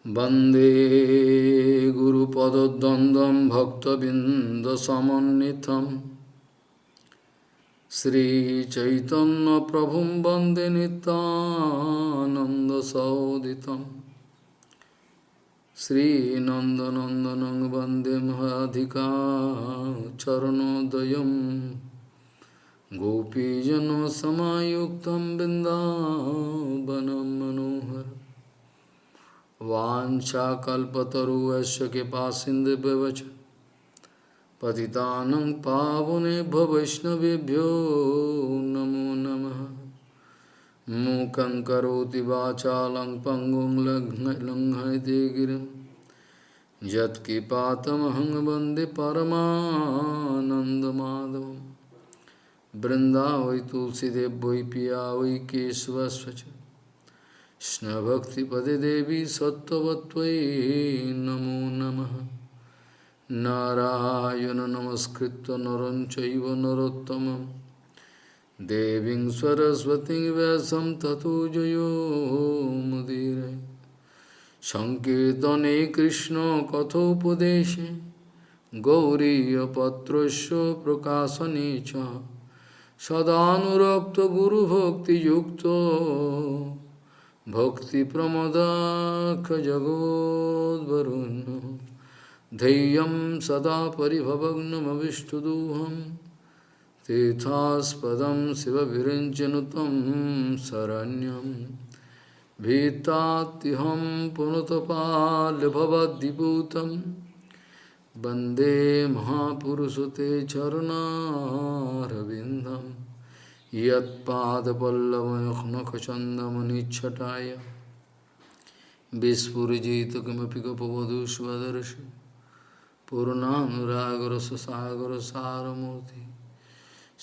वंदे गुरुपदद्वन्द्वं भक्तबिन्दसमन्वितं श्रीचैतन्यप्रभुं वन्दे नित्यानन्दसहोदितं श्रीनन्दनन्दनं वन्दे महाधिका चरणोदयं गोपीजनसमायुक्तं बिन्दावनं मनोहर वाञ्छाकल्पतरुश्च कृपासिन्धुभ्यश्च पतितानं पावनेभ्यो वैष्णवेभ्यो नमो नमः। मूकं करोति वाचालं पङ्गुं लङ्घयते गिरिं यत्कृपातमहं वन्दे परमानन्दमाधवं। वृन्दावै तुलसीदेव वै पिया वै केशवस्व च कृष्णभक्तिपदे देवी सत्त्ववत्त्वयि नमो नमः। नारायण नमस्कृत्य नरं चैव नरोत्तमं देवीं सरस्वतीं व्यासं ततो जयो मुदीरये। संकीर्तने कृष्ण कथोपदेशे गौरीयपत्रस्य प्रकाशने च सदानुरक्तो गुरुभक्तियुक्तो भक्तिप्रमदाखजगोद्वरुण्य धैर्यं सदा परिभवग्नमविष्टदोहं तीर्थास्पदं शिवविरञ्चनुतं शरण्यं भीतात्युहं पुनतपाल्यभवद्दिपूतं वन्दे महापुरुषं ते चरणारविन्दम् यत्पादपल्लवनखचन्दमनिच्छटाय विस्फुरिजित किमपि गपवधू स्वदर्शि पूर्णानुरागरससागरसारमूर्ति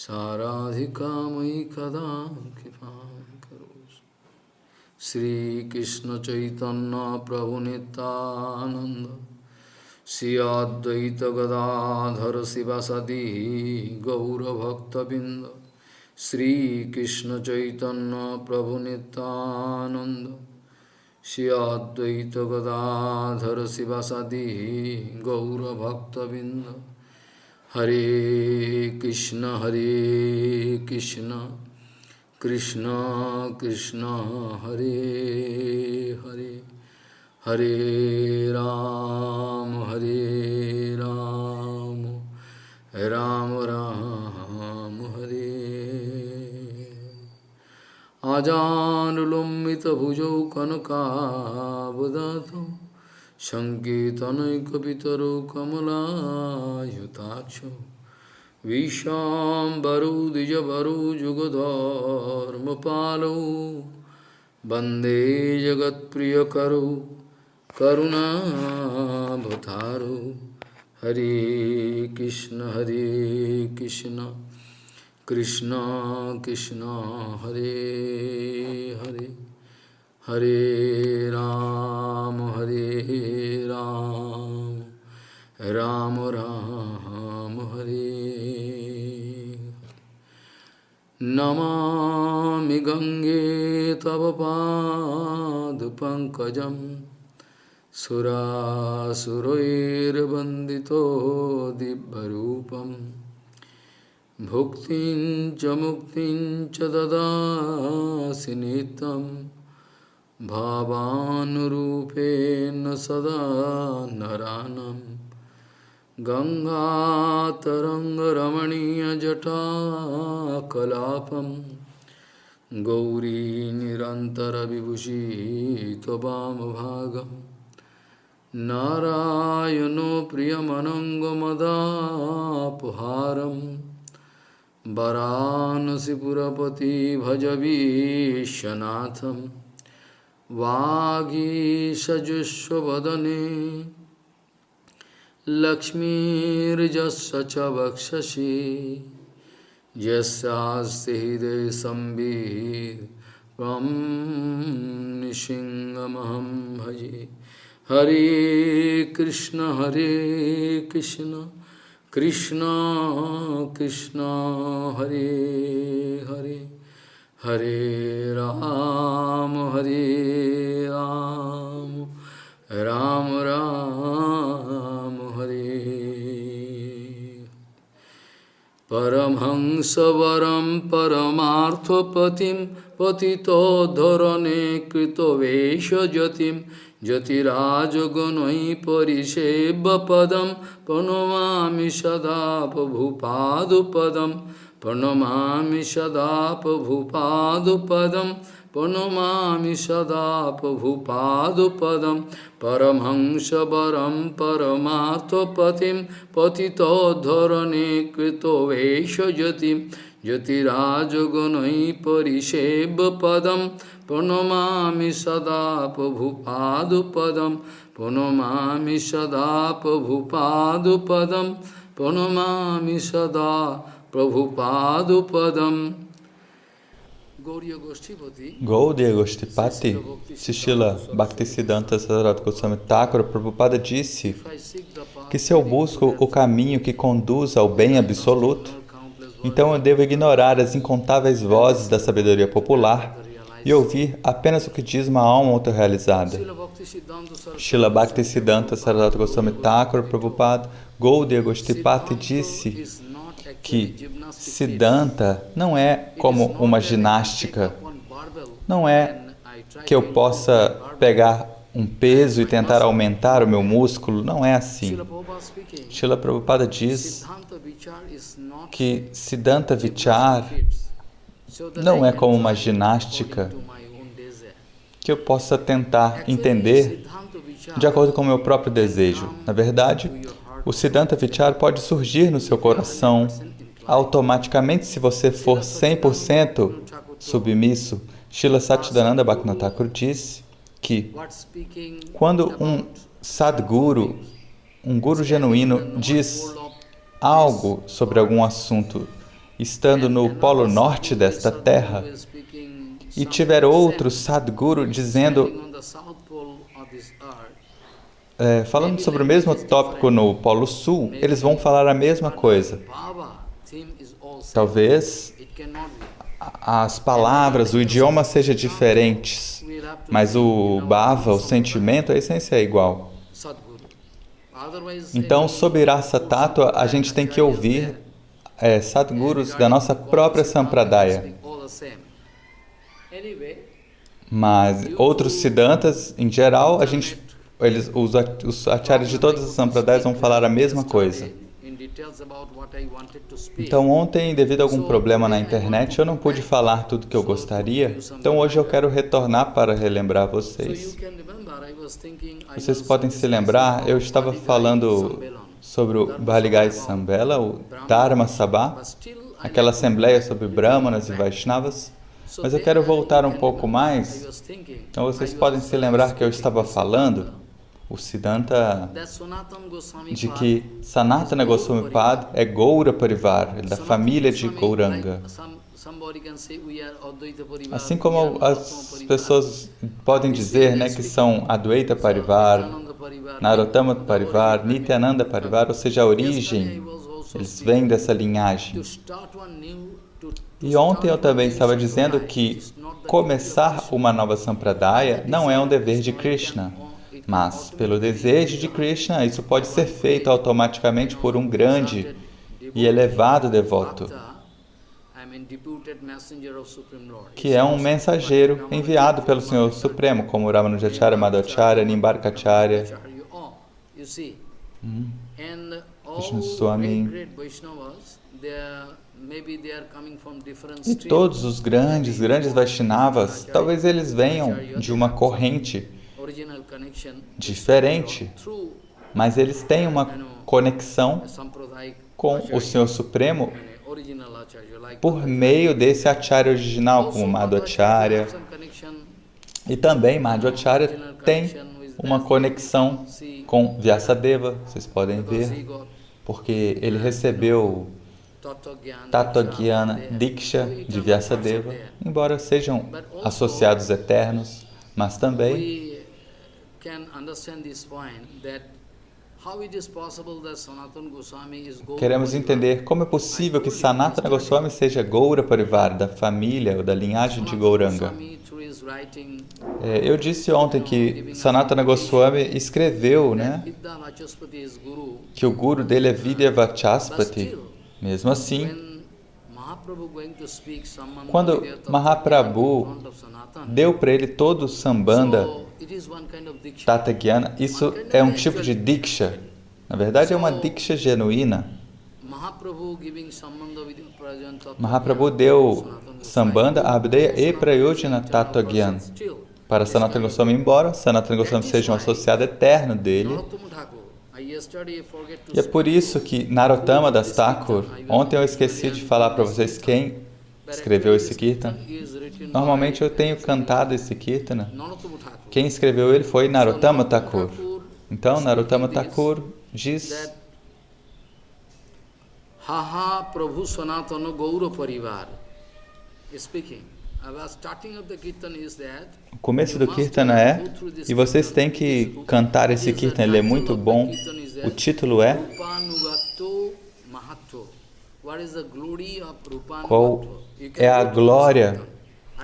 साराधिकामयि कदा कृपां करोतु। श्रीकृष्ण चैतन्य प्रभु नित्यानंद श्री अद्वैत गदाधर शिवासादि गौरभक्तबिंद श्री कृष्ण चैतन्य प्रभु नित्यानंद श्री अद्वैत गदाधर शिवासादि गौरभक्तबिंद। हरे कृष्ण कृष्ण कृष्ण हरे हरे हरे राम राम राम हरे। आजानुलम्बितभुजौ कनकावदातौ सङ्कीर्तनैकपितरौ कमलायुताक्षौ विशाम्बरौ द्विजवरौ जुगधर्मपालौ वन्दे जगत्प्रियकरौ करुणावतारौ। हरे कृष्ण कृष्ण कृष्ण हरे हरे हरे राम राम राम हरे। नमामि गंगे तव पादपङ्कजं सुरासुरैर्वन्दितो दिव्यरूपं भुक्तिं च मुक्तिं च ददासि नित्यं भावानुरूपेण सदा नरानं। गंगातरङ्गरमणीयजटाकलापं गौरी निरन्तरविभूषितवामभागं नारायणो प्रियमनङ्गमदापहारं वरानसीपुरपति भजवीशनाथं। वागीशजुष्वदने लक्ष्मीर्यस्य च वक्षसि यस्यास्ति हृदये संवित् त्वं नृसिंहमहं भजे। हरे कृष्ण कृष्ण कृष्ण हरे हरे हरे Ram Ram Ram Hare. Paramhansavaram Paramarthopatim Patitodharane Kritovesha Jatim Jatirajaganai Pariseva Padam Pranamami Sada Prabhupadupadam Pranamami Sada Prabhupadupadam Pranamami Sada Prabhupadupadam Paramhansavaram Paramarthopatim Patitodharane Kritovesha Jatim Jatirajaganai Pariseva Padam Pranamami Sada Prabhupadupadam Pranamami Sada Prabhupadupadam Pranamami Sada Prabhupadupadam. Gaudiya Goshtipati, Srila Bhaktisiddhanta Saraswati Goswami Thakur, Prabhupada disse que se eu busco o caminho que conduz ao bem absoluto, então eu devo ignorar as incontáveis vozes da sabedoria popular e ouvir apenas o que diz uma alma autorrealizada. Srila Bhaktisiddhanta Saraswati Goswami Thakur, Prabhupada, Gaudiya Goshtipati disse que Siddhanta não é como uma ginástica, não é que eu possa pegar um peso e tentar aumentar o meu músculo, não é assim. Srila Prabhupada diz que Siddhanta Vichar não é como uma ginástica que eu possa tentar entender de acordo com o meu próprio desejo. Na verdade, o Siddhanta Vichar pode surgir no seu coração automaticamente se você for 100% submisso. Srila Satchidananda Bhaktivinoda Thakur disse que quando um Sadguru, um guru genuíno, diz algo sobre algum assunto, estando no polo norte desta terra, e tiver outro Sadguru dizendo, falando sobre o mesmo tópico no polo sul, eles vão falar a mesma coisa. Talvez as palavras, o idioma seja diferentes, mas o bhava, o sentimento, a essência é igual. Então, sob Rasa Tattva, a gente tem que ouvir Sadgurus da nossa própria Sampradaya. Mas outros Siddhantas, em geral, os acharyas de todas as Sampradayas vão falar a mesma coisa. Então, ontem, devido a algum problema na internet, eu não pude falar tudo que eu gostaria. Então, hoje eu quero retornar para relembrar vocês. Vocês podem se lembrar, eu estava falando sobre o Baligai Sambela, o Dharma Sabha, aquela assembleia sobre Brahmanas e Vaishnavas. Mas eu quero voltar um pouco mais. Então, vocês podem se lembrar que eu estava falando o Siddhanta de que Sanatana Goswami Pad é Gaura Parivar, da família de Gauranga. Assim como as pessoas podem dizer, que são Advaita Parivar, Narottama Parivar, Nityananda Parivar, ou seja, a origem, eles vêm dessa linhagem. E ontem eu também estava dizendo que começar uma nova Sampradaya não é um dever de Krishna, mas, pelo desejo de Krishna, isso pode ser feito automaticamente por um grande e elevado devoto, que é um mensageiro enviado pelo Senhor Supremo, como Ramanujacharya, Madhvacharya, Nimbarkacharya, Vishnu Swami. E todos os grandes Vaishnavas, talvez eles venham de uma corrente diferente, mas eles têm uma conexão com o Senhor Supremo por meio desse acharya original, como Madhvacharya. E também Madhvacharya tem uma conexão com Vyasadeva, vocês podem ver, porque ele recebeu Tattva-gyana Diksha de Vyasadeva, embora sejam associados eternos, mas também queremos entender como é possível que Sanatana Goswami seja Gaura Parivar, da família ou da linhagem de Gauranga. Eu disse ontem que Sanatana Goswami escreveu, né, que o guru dele é Vidya Vachaspati. Mesmo assim, quando Mahaprabhu deu para ele todo o Sambandha Tatagyana, isso é um tipo de Diksha. Na verdade, é uma Diksha genuína. Mahaprabhu deu Sambandha, Abdeya e Prayojana Tatagyana para Sanatana Goswami, embora Sanatana Goswami seja um associado eterno dele. E é por isso que Narottama Das Thakur, ontem eu esqueci de falar para vocês quem escreveu esse Kirtan. Normalmente eu tenho cantado esse Kirtana. Quem escreveu ele foi Narottama Thakur. Então, Narottama Thakur diz: Haha Prabhu Sanatana Gaura Parivar. Speaking. O começo do Kirtana é, e vocês têm que cantar esse Kirtana, ele é muito bom. O título é: qual é a glória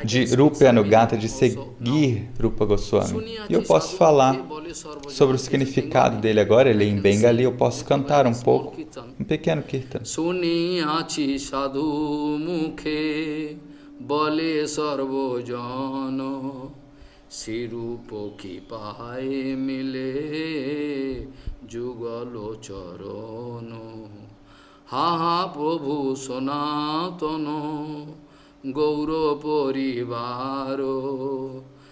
de Rupa Anugata, de seguir Rupa Goswami? E eu posso falar sobre o significado dele agora, ele é em Bengali, eu posso cantar um pouco, um pequeno Kirtana. Suniyachi sadhu mukhe bole sarvojano sirupo ki paye mile jugalo charono ha prabhu sanatano gauro parivaro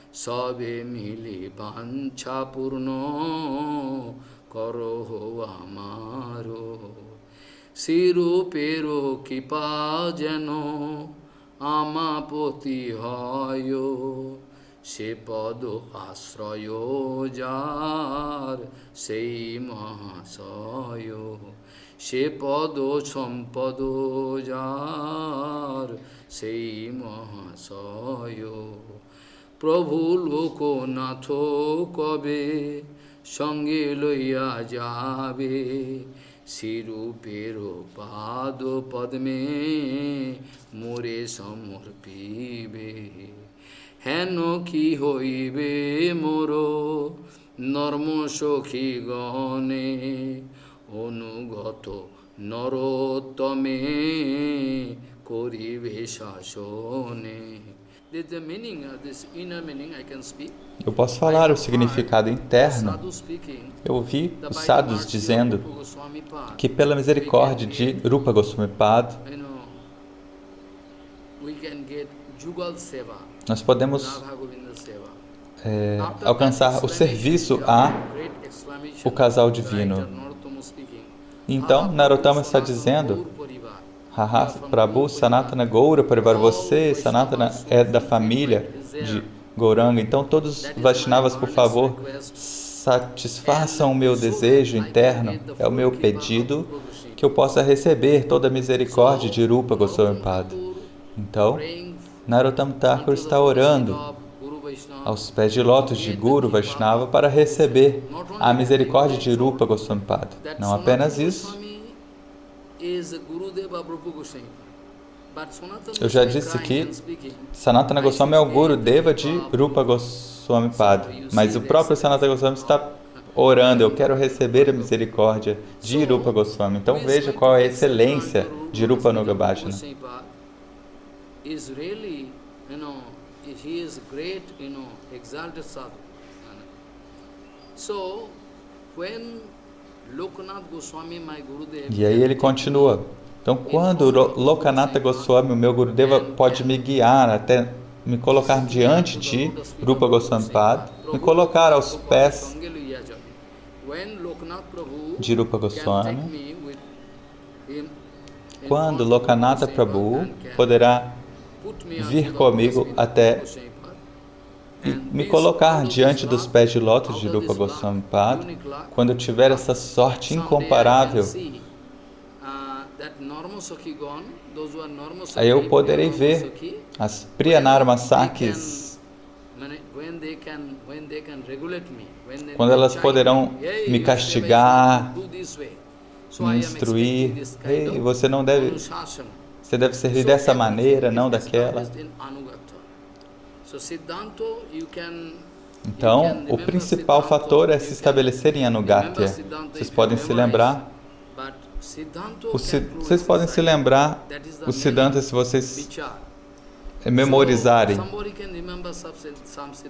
sabe mili pancha purno karo amaro sirupero kipa jano Amapoti hayo se pado asrayo jar sei mahasayo se pado sampado jar sei mahasayo Prabhu loko natho kabe sange loya jabe Sirupero pado padme more samorpibe Heno ki hoibe moro normo sokhi gane Onugato narottame koribe shasone. Eu posso falar o significado interno. Eu ouvi os sadhus dizendo que pela misericórdia de Rupa Goswami Pad, nós podemos alcançar o serviço a o casal divino. Então, Narottama está dizendo: Haha, Prabhu, Sanatana Gaura Parivar, você, Sanatana, é da família de Gauranga. Então, todos os Vaishnavas, por favor, satisfaçam o meu desejo interno. É o meu pedido que eu possa receber toda a misericórdia de Rupa Goswami Pada. Então, Narottama Thakur está orando aos pés de lótus de Guru Vaishnava para receber a misericórdia de Rupa Goswami Pada. Não apenas isso. Eu já disse que Sanatana Goswami é o Guru Deva de Rupa Goswami Pada, mas o próprio Sanatana Goswami está orando: eu quero receber a misericórdia de Rupa Goswami. Então veja qual é a excelência de Rupa Nuga Bhajana. E aí ele continua: então, quando Lokanatha Goswami, o meu Gurudeva, pode me guiar até me colocar diante de Rupa Goswami Pada, me colocar aos pés de Rupa Goswami, quando Lokanatha Prabhu poderá vir comigo até me colocar diante dos pés de lótus de Rupa Goswami Pada, quando eu tiver essa sorte incomparável, aí eu poderei ver as Priyanarmasakis, quando elas poderão me castigar, me instruir. Ei, você deve servir dessa maneira, não daquela. Então, o principal fator é se estabelecer em Anugatya. Vocês podem se lembrar, o Siddhanta se vocês memorizarem.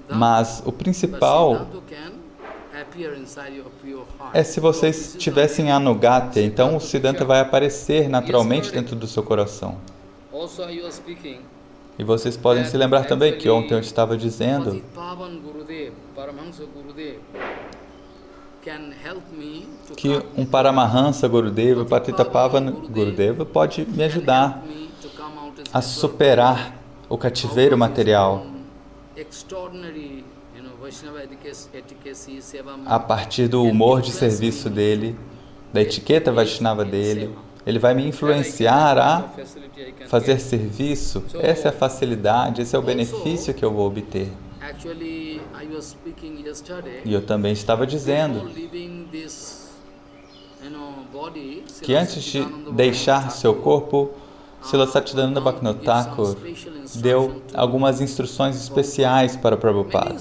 Mas o principal é se vocês tivessem Anugatya, então o Siddhanta vai aparecer naturalmente dentro do seu coração. E vocês podem se lembrar também que ontem eu estava dizendo que um Paramahansa Gurudeva, Patita Pavana Gurudeva pode me ajudar a superar o cativeiro material a partir do humor de serviço dele, da etiqueta Vaishnava dele. Ele vai me influenciar a fazer serviço. Essa é a facilidade, esse é o benefício que eu vou obter. E eu também estava dizendo que antes de deixar seu corpo, Srila Satchidananda Bhaktivinoda Thakur deu algumas instruções especiais para Prabhupada.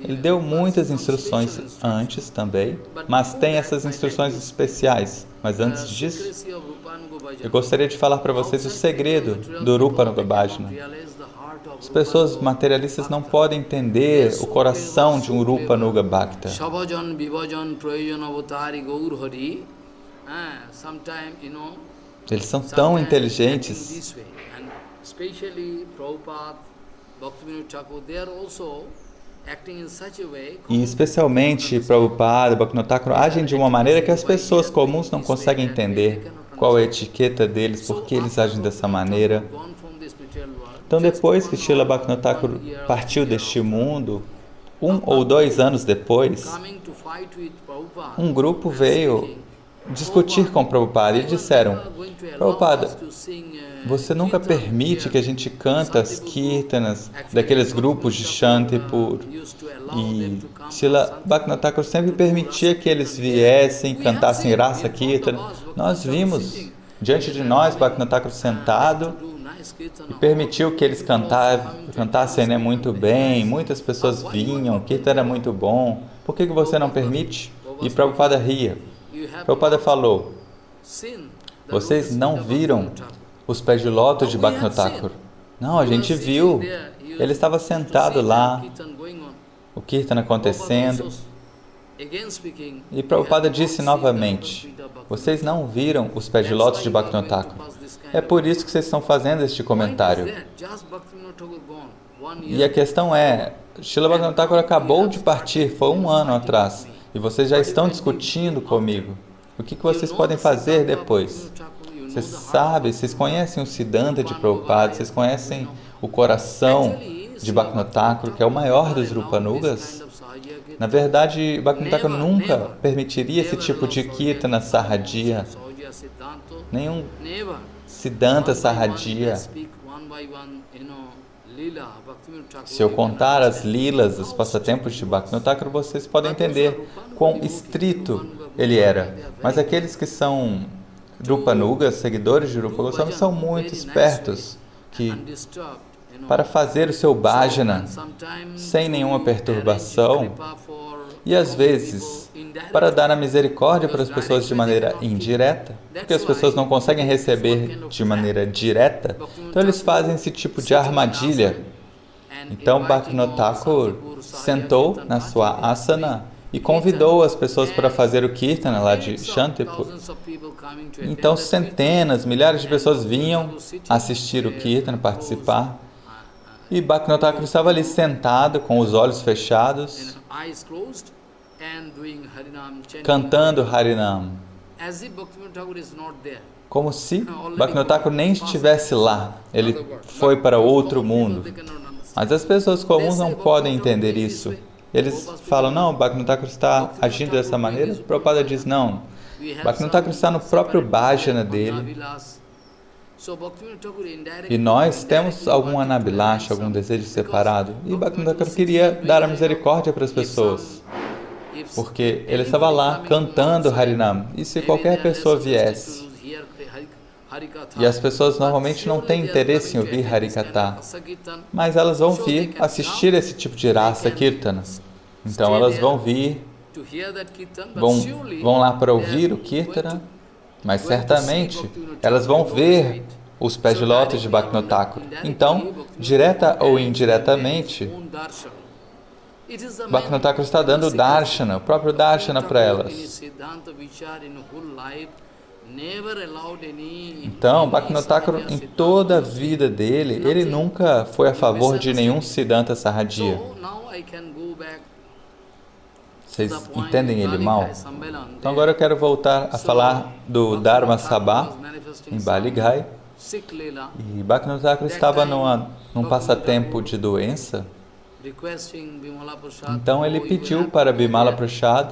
Ele deu muitas instruções antes também, mas tem essas instruções especiais. Mas antes disso, eu gostaria de falar para vocês o segredo do Rupa Nuga Bhajana. As pessoas materialistas não podem entender o coração de um Rupa Nuga Bhakta. Eles são tão inteligentes. E especialmente Prabhupada, Bhaktivinoda Thakur agem de uma maneira que as pessoas comuns não conseguem entender qual é a etiqueta deles, por que eles agem dessa maneira. Então, depois que Srila Bhaktivinoda Thakur partiu deste mundo, 1 ou 2 anos depois, um grupo veio discutir com Prabhupada e disseram: Prabhupada, você nunca permite que a gente cante as kirtanas daqueles grupos de Shantipur. E Srila Bhaktivinoda Thakur sempre permitia que eles viessem, cantassem Rasa Kirtana. Nós vimos diante de nós Bhaktivinoda Thakur sentado e permitiu que eles cantassem muito bem. Muitas pessoas vinham, o Kirtana era muito bom. Por que você não permite? E Prabhupada ria. Prabhupada falou: vocês não viram os pés de lótus de Bhaktivinoda Thakur? Não, a gente viu. Ele estava sentado lá, o Kirtana acontecendo. E Prabhupada disse novamente: vocês não viram os pés de lótus de Bhaktivinoda Thakur. É por isso que vocês estão fazendo este comentário. E a questão é, Srila Bhaktivinoda Thakur acabou de partir, foi 1 ano atrás. E vocês já estão discutindo comigo. O que vocês podem fazer depois? Vocês sabem, vocês conhecem o Siddhanta de Prabhupada, vocês conhecem o coração de Bhaktivinoda Thakur, que é o maior dos Rupanugas. Na verdade, Bhaktivinoda Thakur nunca permitiria esse tipo de Kirtana Sahajiya, nenhum Siddhanta Sahajiya. Se eu contar as lilas, os passatempos de Bhaktivinoda Thakur, vocês podem entender quão estrito ele era. Mas aqueles que são Rupanugas, seguidores de Rupa Goswami, são muito espertos que, para fazer o seu bhajana sem nenhuma perturbação, e às vezes para dar a misericórdia para as pessoas de maneira indireta, porque as pessoas não conseguem receber de maneira direta, então eles fazem esse tipo de armadilha. Então Bhaktivinoda Thakur sentou na sua asana e convidou as pessoas para fazer o Kirtana lá de Shantipur. Então centenas, milhares de pessoas vinham assistir o Kirtana, participar. E Bhaktivinoda Thakur estava ali sentado com os olhos fechados, cantando Harinam, como se Bhaktivinoda Thakur nem estivesse lá, ele foi para outro mundo. Mas as pessoas comuns não podem entender isso. Eles falam: não, Bhaktivinoda Thakur está agindo dessa maneira. O Prabhupada diz: não, Bhaktivinoda Thakur está no próprio bhajana dele. E nós temos algum anabhilasha, algum desejo separado. E Bhaktivinoda Thakur queria dar a misericórdia para as pessoas, porque ele estava lá cantando Harinam. E se qualquer pessoa viesse E as pessoas normalmente não têm interesse em ouvir Harikatha, mas elas vão vir assistir esse tipo de Rasa Kirtana. Então elas vão vir, vão lá para ouvir o Kirtana, mas certamente elas vão ver os pés de lótus de Bhaktivinoda Thakur. Então, direta ou indiretamente, Bhaktivinoda Thakur está dando o darshana, o próprio darshana para elas. Então, Bhaktivinoda Thakur, em toda a vida dele, ele nunca foi a favor de nenhum Siddhanta Sahajiya. Vocês entendem ele mal? Então agora eu quero voltar a falar do Dharma Sabha em Bali Ghai. E Bhaktivinoda Thakur estava num passatempo de doença. Então ele pediu para Bimala Prasad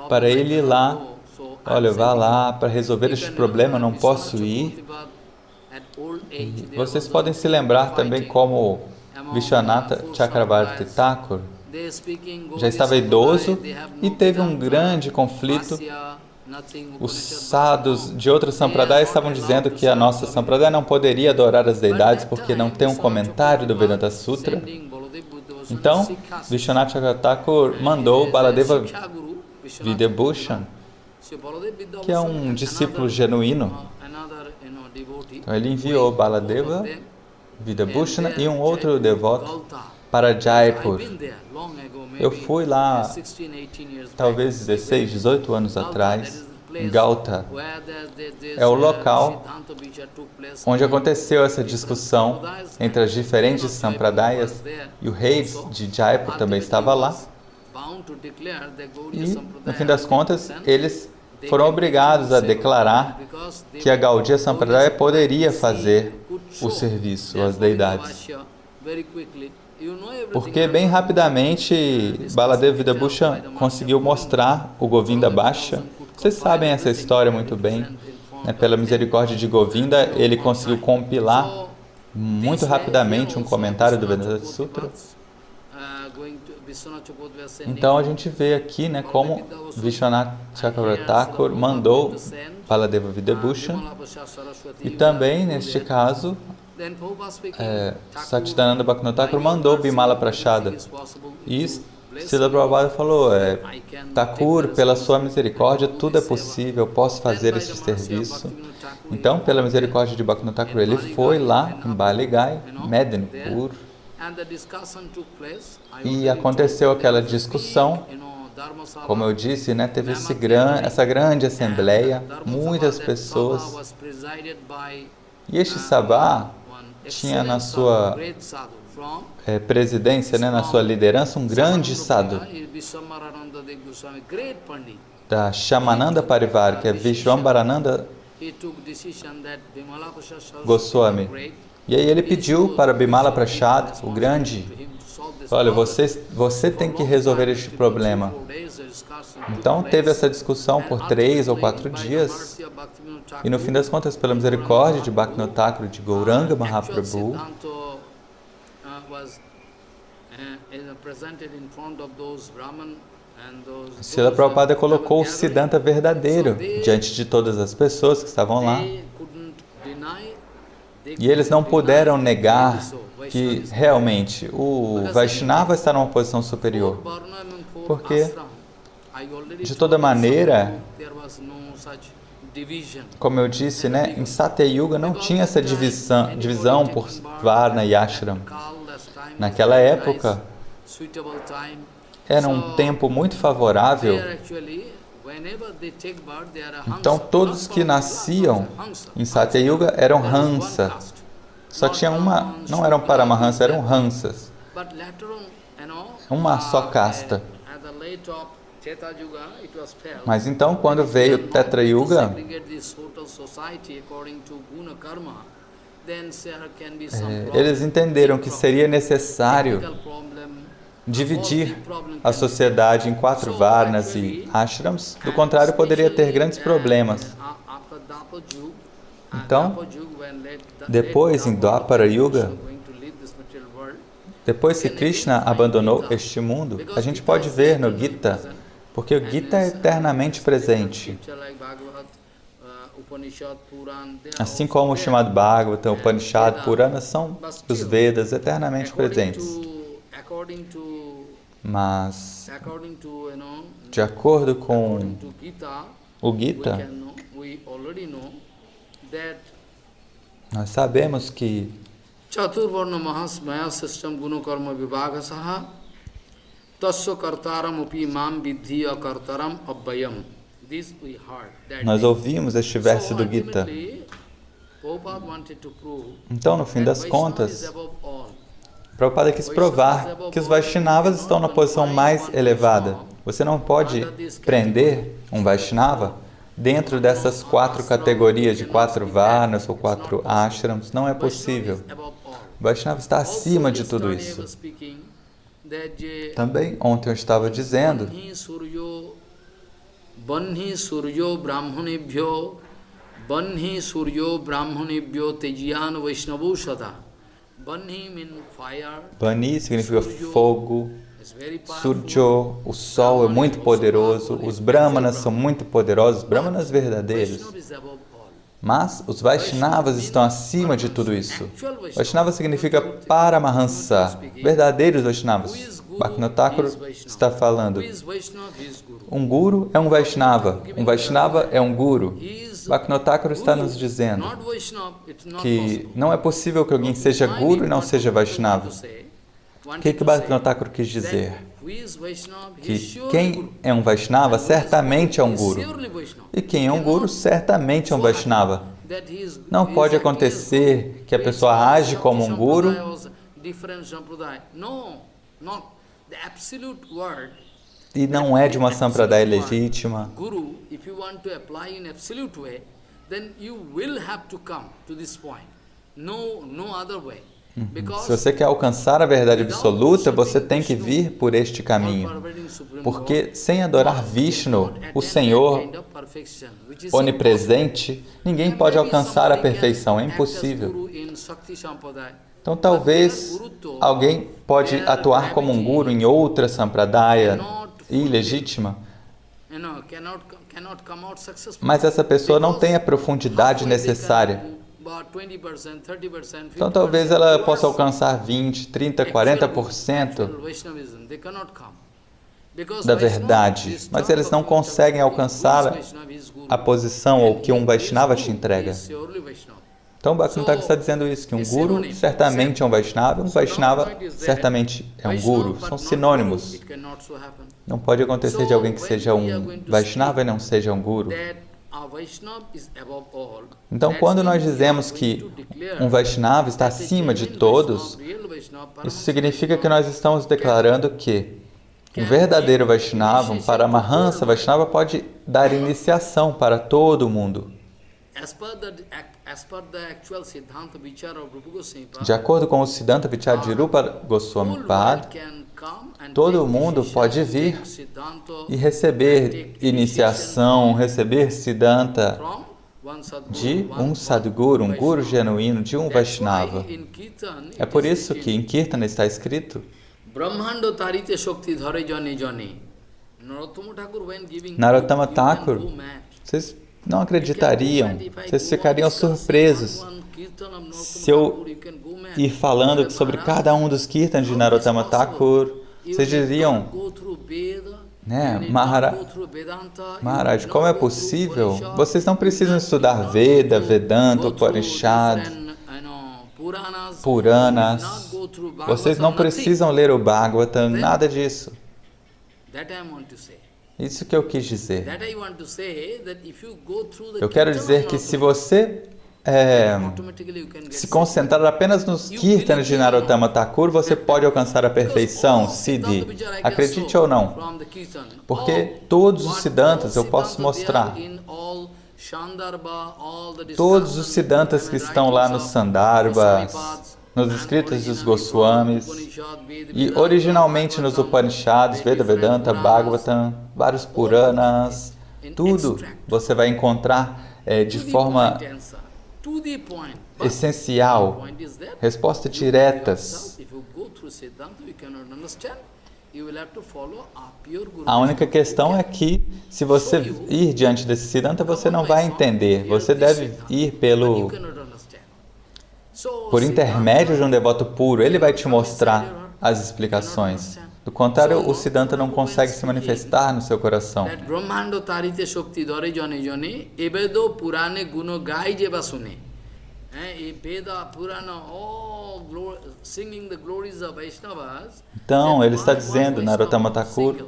para ele ir lá. Olha, vá lá para resolver este problema, não posso ir. E vocês podem se lembrar também como Vishwanatha Chakravarti Thakur já estava idoso e teve um grande conflito. Os sadhus de outras sampradayas estavam dizendo que a nossa sampradaya não poderia adorar as deidades porque não tem um comentário do Vedanta Sutra. Então, Vishwanath Chakravarti Thakur mandou Baladeva Vidyabhushan, que é um discípulo genuíno. Então, ele enviou Baladeva Vidyabhushan e um outro devoto para Jaipur. Eu fui lá, talvez 16, 18 anos atrás, em Gauta. É o local onde aconteceu essa discussão entre as diferentes sampradayas, e o rei de Jaipur também estava lá. E, no fim das contas, eles foram obrigados a declarar que a Gaudiya Sampradaya poderia fazer o serviço às deidades. Porque bem rapidamente Baladeva Vidyabhushan conseguiu mostrar o Govinda Bhashya. Vocês sabem essa história muito bem. Pela misericórdia de Govinda, ele conseguiu compilar muito rapidamente um comentário do Vedanta Sutra. Então a gente vê aqui como Vishwanath Chakravarti Thakur mandou Baladeva Vidyabhushan, e também neste caso Satchidananda Bhaktivinoda Thakur mandou Bimala Prasada. E Srila Prabhupada falou, Thakur, pela sua misericórdia tudo é possível, eu posso fazer este serviço. Então, pela misericórdia de Bhaktivinoda Thakur, ele foi lá em Bali Ghai, Medinipur, e aconteceu aquela discussão. Como eu disse, teve essa grande assembleia, muitas pessoas. E este Sabha tinha na sua presidência, na sua liderança, um grande sadhu da Shamananda Parivar, que é Vishwambarananda Goswami. E aí ele pediu para Bimala Prasad, o grande, olha, você tem que resolver este problema. Então teve essa discussão por 3 ou 4 dias, e no fim das contas, pela misericórdia de Bhaktivinoda Thakur, de Gauranga Mahaprabhu, Srila Prabhupada colocou o Siddhanta verdadeiro diante de todas as pessoas que estavam lá. E eles não puderam negar que realmente o Vaishnava está numa posição superior. Porque, de toda maneira, como eu disse, em Satya Yuga não tinha essa divisão por Varna e Ashram. Naquela época, era um tempo muito favorável. Então, todos que nasciam em Satya Yuga eram Hansa. Só tinha não eram Paramahansa, eram Hansas. Uma só casta. Mas então, quando veio o Tetra Yuga, eles entenderam que seria necessário dividir a sociedade em 4 varnas e ashrams, do contrário poderia ter grandes problemas. Então, depois em Dwapara Yuga, depois que Krishna abandonou este mundo, a gente pode ver no Gita, porque o Gita é eternamente presente. Assim como o chamado Bhagavata, o Upanishad, Purana são os Vedas eternamente presentes. Mas, de acordo com o Gita, nós sabemos que Chaturvarna Mahasmaya System Gunakarma Vibhagasaha Tasya Kartaram Upi Mam Vidhi Akartaram Abhayam. This we heard. nós ouvimos este verso do Gita. Então, no fim das contas, Prabhupada quis provar que os Vaishnavas estão na posição mais elevada. Você não pode prender um Vaishnava dentro dessas 4 categorias de 4 varnas ou 4 ashrams. Não é possível. O Vaishnava está acima de tudo isso. Também, ontem eu estava dizendo Banhi Suryo Brahmanebhyo Banhi Suryo Brahmanebhyo Tejiyan Vaishnavusata. Banhi means fire. Bani significa fogo. Surjo, o sol é muito poderoso. Os Brahmanas são muito poderosos, Brahmanas verdadeiros. Mas os Vaishnavas estão acima de tudo isso. Vaishnava significa Paramahansa, verdadeiros Vaishnavas. Bhaktivinoda Thakur está falando. Um guru é um Vaishnava é um guru. Bhaktivinoda Thakur está nos dizendo que não é possível que alguém seja guru e não seja Vaishnava. O que Bhaktivinoda Thakur quis dizer? Que quem é um Vaishnava certamente é um guru. E quem é um guru certamente é um Vaishnava. Não pode acontecer que a pessoa age como um guru e não é de uma sampradaya legítima. Se você quer alcançar a verdade absoluta, você tem que vir por este caminho. Porque sem adorar Vishnu, o Senhor onipresente, ninguém pode alcançar a perfeição, é impossível. Então talvez alguém pode atuar como um guru em outra sampradaya ilegítima, mas essa pessoa não tem a profundidade necessária. Então talvez ela possa alcançar 20, 30, 40% da verdade, mas eles não conseguem alcançar a posição ou que um Vaishnava te entrega. Então Bhaktivinoda está dizendo isso, que um guru certamente é um Vaishnava certamente é um guru. São sinônimos. Não pode acontecer de alguém que seja um Vaishnava e não seja um guru. Então, quando nós dizemos que um Vaishnava está acima de todos, isso significa que nós estamos declarando que um verdadeiro Vaishnava, um Paramahansa Vaishnava, pode dar iniciação para todo mundo. De acordo com o Siddhanta Vichara de Rupa Goswami Pad, todo mundo pode vir e receber iniciação, receber Siddhanta de um Sadguru, um Guru genuíno, de um Vaishnava. É por isso que em Kirtana está escrito Narottama Thakur, vocês não acreditariam, vocês ficariam surpresos se eu ir falando sobre cada um dos Kirtans de Narottama Thakur. Vocês diriam, né, Maharaj, como é possível? Vocês não precisam estudar Veda, Vedanta, Upanishad, Puranas. Vocês não precisam ler o Bhagavatam, nada disso. Isso que eu quis dizer. Eu quero dizer que se você se concentrar apenas nos Kirtanas de Narottama Thakur, você pode alcançar a perfeição, Siddhi. Acredite ou não. Porque todos os Siddhantas, eu posso mostrar, todos os Siddhantas que estão lá nos Sandarbhas, nos escritos dos Goswamis, e originalmente nos Upanishads, Veda, Vedanta, Bhagavatam, vários Puranas, tudo você vai encontrar de forma essencial, respostas diretas. you will have to follow a pure Guru A única Vaishnava. questão é que, se você ir diante desse Siddhanta, você não vai entender. Você deve ir But you pelo cannot understand. So, por intermédio de um Siddhanta, devoto puro. Ele vai te mostrar as explicações. Do contrário, o Siddhanta não consegue se manifestar no seu coração. that Brahmando tarite shakti dore jane jane ebedo purane guno gai jeva sune. E Veda, Purana, all singing the glories of Vaishnavas. Então, ele está dizendo, Narottama Thakur,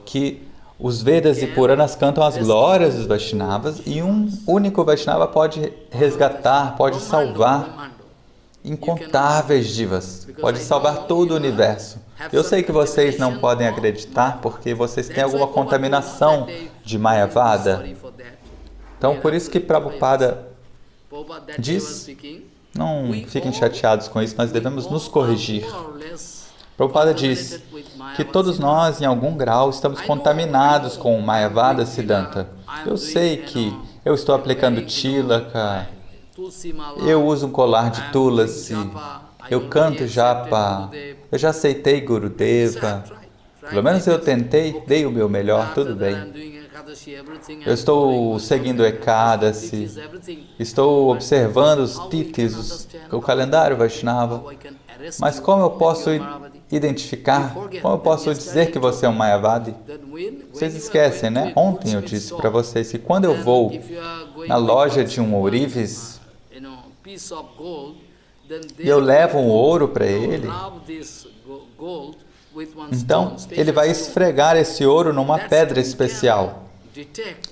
que os Vedas e Puranas cantam as glórias dos Vaishnavas e um único Vaishnava pode resgatar, pode salvar incontáveis divas, pode salvar todo o universo. Eu sei que vocês não podem acreditar porque vocês têm alguma contaminação de Mayavada. Então, por isso que Prabhupada diz, não fiquem chateados com isso, nós devemos nos corrigir. Prabhupada diz que todos nós, em algum grau, estamos contaminados com o Mayavada Siddhanta. Eu sei que eu estou aplicando tilaka, eu uso um colar de tulasi, eu canto japa, eu já aceitei Gurudeva, pelo menos eu tentei, dei o meu melhor, tudo bem. Eu estou seguindo Ekadasi, estou observando os titis, o calendário Vaishnava, mas como eu posso identificar, como eu posso dizer que você é um Mayavadi? Vocês esquecem, né? Ontem eu disse para vocês que quando eu vou na loja de um ourives e eu levo um ouro para ele, então ele vai esfregar esse ouro numa pedra especial.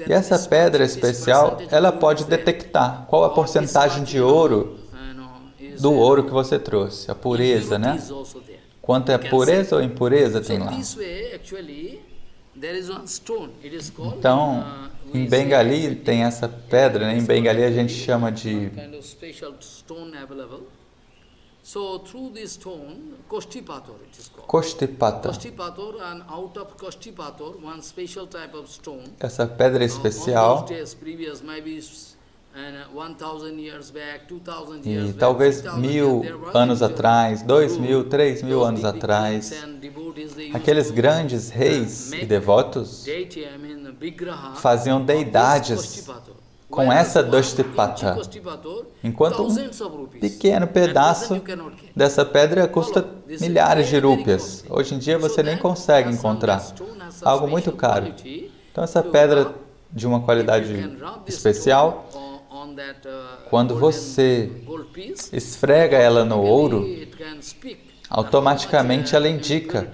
E essa pedra especial, ela pode detectar qual a porcentagem de ouro do ouro que você trouxe, a pureza, né? Quanto é pureza ou impureza tem lá. Então, em Bengali tem essa pedra, né? Em Bengali a gente chama de So through this stone, Koshtipator it is called. Koshtipata. Koshtipator, and out of Koshtipator, one special type of stone. Essa pedra especial. On those days, previous, maybe 1,000 years back, 2,000 years E back, talvez 3,000 1000 there were anos these atrás, 2000, 3000 those anos big atrás, kings and devotees, they used aqueles to grandes reis e make devotos deity, Vigraha faziam of this deidades Koshtipator. com Whereas essa one Doshtipata, inch Koshtipator, enquanto thousands of rupees. pequeno pedaço dessa pedra custa milhares de rúpias. Hoje em dia você nem consegue encontrar. Algo muito caro. Então essa pedra de uma qualidade especial, quando você esfrega ela no ouro, automaticamente ela indica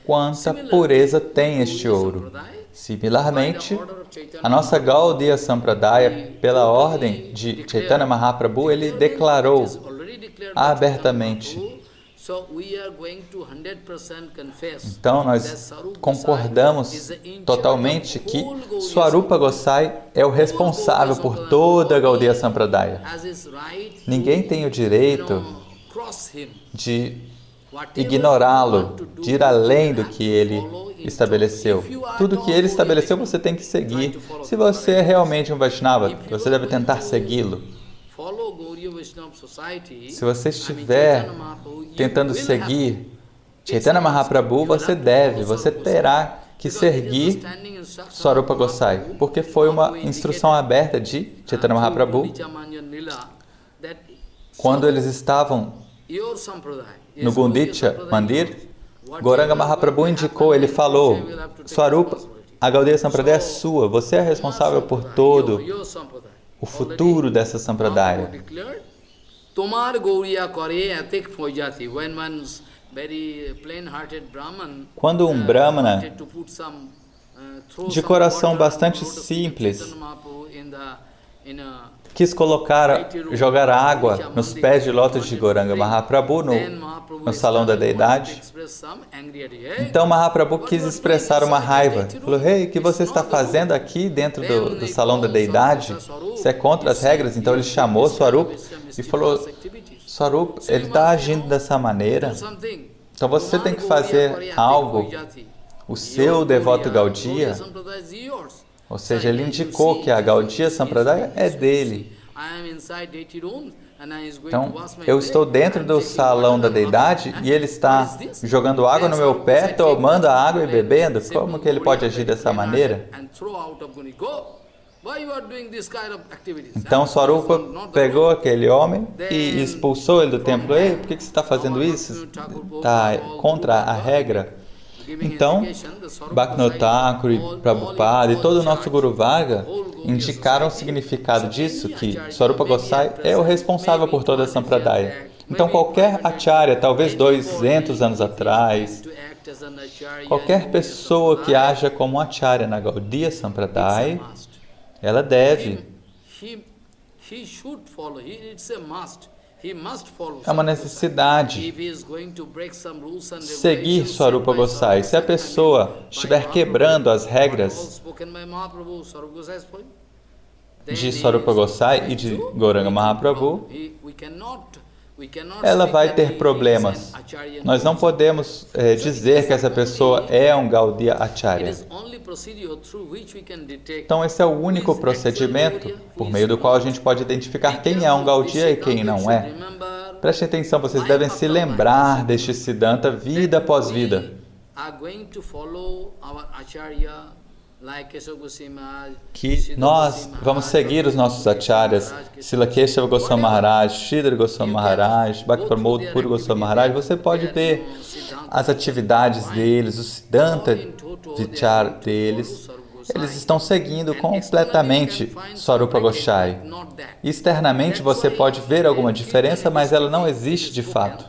quanta pureza tem este ouro. Similarmente, a nossa Gaudiya Sampradaya, pela ordem de Chaitanya Mahaprabhu, ele declarou abertamente. Então, nós concordamos totalmente que Swarupa Gosai é o responsável por toda a Gaudiya Sampradaya. Ninguém tem o direito de ignorá-lo, de ir além do que ele estabeleceu. Tudo que ele estabeleceu você tem que seguir. Se você é realmente um Vaishnava, você deve tentar segui-lo. Se você estiver tentando seguir Chaitanya Mahaprabhu, você terá que seguir Swarupa Gosai, porque foi uma instrução aberta de Chaitanya Mahaprabhu quando eles estavam no Gundicha Mandir. Gauranga Mahaprabhu indicou, ele falou, Swarupa, a Gaudiya Sampradaya é sua, você é responsável por todo o futuro dessa Sampradaya. Quando um Brahmana de coração bastante simples quis jogar água nos pés de lótus de Gauranga Mahaprabhu no salão da deidade. Então Mahaprabhu quis expressar uma raiva. Falou, o que você está fazendo aqui dentro do salão da deidade? Isso é contra as regras. Então ele chamou Swarupa e falou, Swarupa, ele está agindo dessa maneira. Então você tem que fazer algo. O seu devoto Gaudiya, ou seja, ele indicou que a Gaudiya Sampradaya é dele. Então, eu estou dentro do salão da deidade e ele está jogando água no meu pé, tomando a água e bebendo. Como que ele pode agir dessa maneira? Então, Swarupa pegou aquele homem e expulsou ele do templo. Ei, por que você está fazendo isso? Está contra a regra. Então, Bhaktivinoda Thakur e Prabhupada e todo o nosso Guru Varga indicaram o significado disso, que Swarupa Gosai é o responsável por toda a Sampradaya. Então, qualquer acharya, talvez 200 anos atrás, qualquer pessoa que haja como acharya na Gaudiya Sampradaya, ela deve. É uma necessidade seguir Swarupa Gosai. Se a pessoa estiver quebrando as regras de Swarupa Gosai e de Gauranga Mahaprabhu, ela vai ter problemas. Nós não podemos dizer que essa pessoa é um Gaudiya Acharya. Então, esse é o único procedimento por meio do qual a gente pode identificar quem é um Gaudiya e quem não é. Preste atenção, vocês devem se lembrar deste Siddhanta vida após vida. Que nós vamos seguir os nossos acharyas, Srila Keshava Goswami Maharaj, Sridhar Goswami Maharaj, Bhakti Pramod Puri Goswami Maharaj. Você pode ver as atividades deles, o Siddhanta Vichar deles. Eles estão seguindo completamente Swarupa Gosai. Externamente você pode ver alguma diferença, mas ela não existe de fato.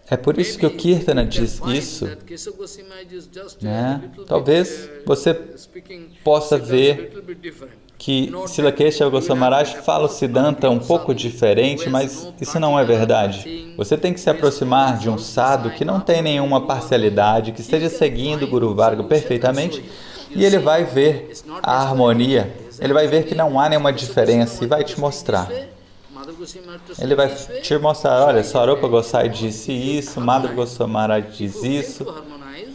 É por isso que o Kirtana diz isso, né? Talvez você possa ver que Srila Keshava Goswami Maharaj fala o Siddhanta um pouco diferente, mas isso não é verdade. Você tem que se aproximar de um sadhu que não tem nenhuma parcialidade, que esteja seguindo o Guru Varga perfeitamente, e ele vai ver a harmonia, ele vai ver que não há nenhuma diferença e vai te mostrar. Ele vai te mostrar, olha, Swarupa Gosai disse isso, Madhava Goswami Maharaj diz isso.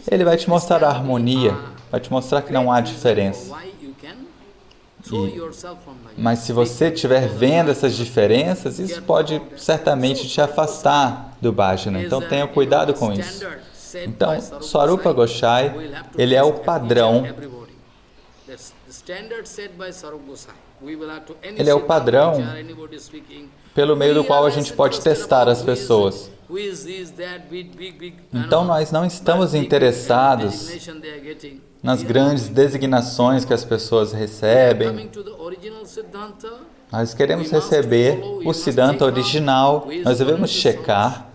Ele vai te mostrar a harmonia, vai te mostrar que não há diferença. Mas se você estiver vendo essas diferenças, isso pode certamente te afastar do bhajana. Então tenha cuidado com isso. Então, Swarupa Gosai, ele é o padrão. Ele é o padrão pelo meio do qual a gente pode testar as pessoas. Então, nós não estamos interessados nas grandes designações que as pessoas recebem. Nós queremos receber o Siddhanta original. Nós devemos checar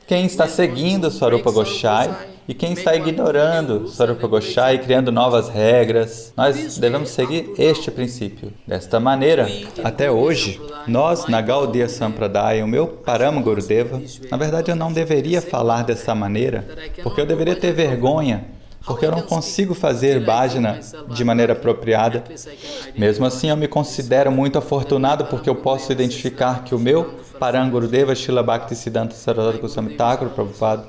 quem está seguindo Swarupa Gosai e quem está ignorando Swarupa Gosai, criando novas regras. Nós devemos seguir este princípio. Desta maneira, até hoje, nós na Gaudiya Sampradaya, o meu Parama Gurudeva, na verdade eu não deveria falar dessa maneira, porque eu deveria ter vergonha, porque eu não consigo fazer bhajana de maneira apropriada. Mesmo assim, eu me considero muito afortunado porque eu posso identificar que o meu Parama Gurudeva, Srila Bhaktisiddhanta Saraswati Goswami Thakur Prabhupada,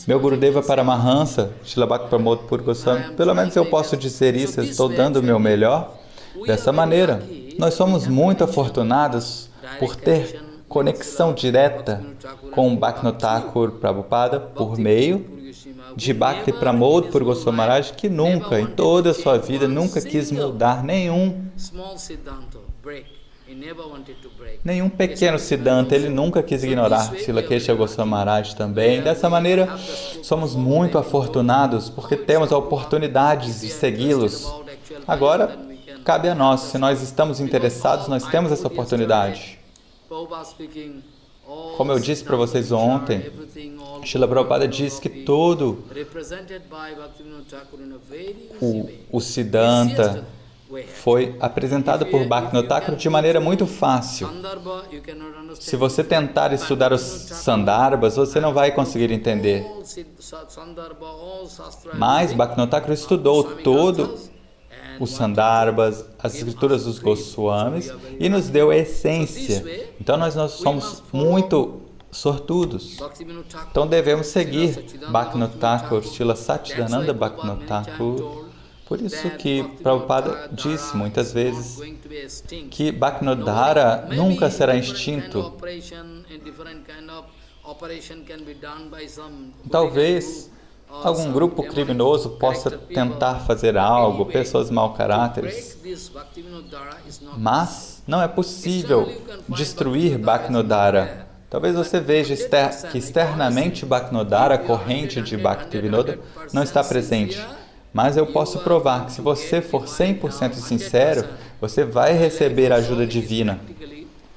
meu Gurudeva Paramahansa, Srila Bhakti Pramod Puri Goswami, pelo menos eu posso dizer isso, eu estou dando o meu melhor. Dessa maneira, nós somos muito afortunados por ter conexão direta com Bhaktivinoda Thakur Prabhupada por meio de Bhakti Pramod Puri Goswami Maharaj, que nunca, em toda a sua vida, nunca quis mudar nenhum pequeno Siddhanta, ele nunca quis ignorar. Srila Keshava Goswami Maharaj também. Dessa maneira, somos muito afortunados porque temos a oportunidade de segui-los. Agora, cabe a nós, se nós estamos interessados, nós temos essa oportunidade. Como eu disse para vocês ontem, Srila Prabhupada diz que todo o Siddhanta foi apresentado por Bhaktivinoda Thakur de maneira muito fácil. Se você tentar estudar os Sandarbhas, você não vai conseguir entender. Mas Bhaktivinoda Thakur estudou todo os Sandarbhas, as escrituras dos Goswamis e nos deu a essência. Então nós somos muito sortudos. Então devemos seguir Bhaktivinoda Thakur, Srila Satchidananda Bhaktivinoda Thakur, Por isso que Prabhupada disse muitas vezes que Bhaktinodhara nunca será extinto. Talvez algum grupo criminoso possa tentar fazer algo, pessoas mau caráteres, mas não é possível destruir Bhaktinodhara. Talvez você veja que externamente Bhaktinodhara, a corrente de Bhaktivinoda, não está presente. Mas eu posso provar que se você for 100% sincero, você vai receber a ajuda divina.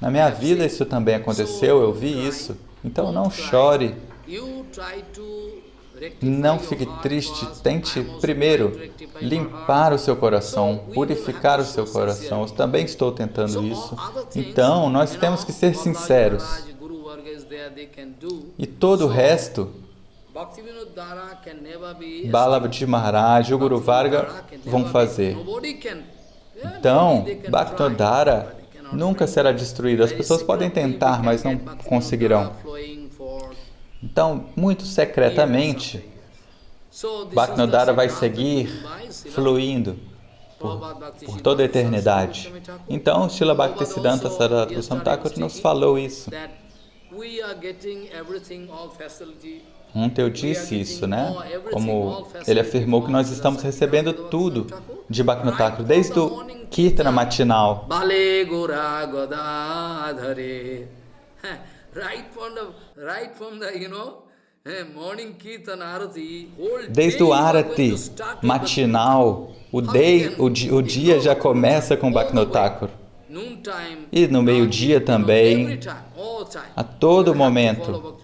Na minha vida isso também aconteceu, eu vi isso. Então não chore, não fique triste. Tente primeiro limpar o seu coração, purificar o seu coração. Eu também estou tentando isso. Então nós temos que ser sinceros. E todo o resto, Balaji Maharaj e o Guru Varga vão fazer. Então, Bhaktinodhara nunca será destruído. As pessoas podem tentar, mas não conseguirão. Então, muito secretamente, Bhaktinodhara vai seguir fluindo por toda a eternidade. Então, Srila Bhaktisiddhanta Saraswati Goswami Thakur nos falou isso. Ontem eu disse isso, né? Como ele afirmou que nós estamos recebendo tudo de Bhaktivinoda Thakur, desde o Kirtana matinal. Desde o Arati matinal, o dia já começa com Bhaktivinoda Thakur. E no meio-dia também, a todo momento,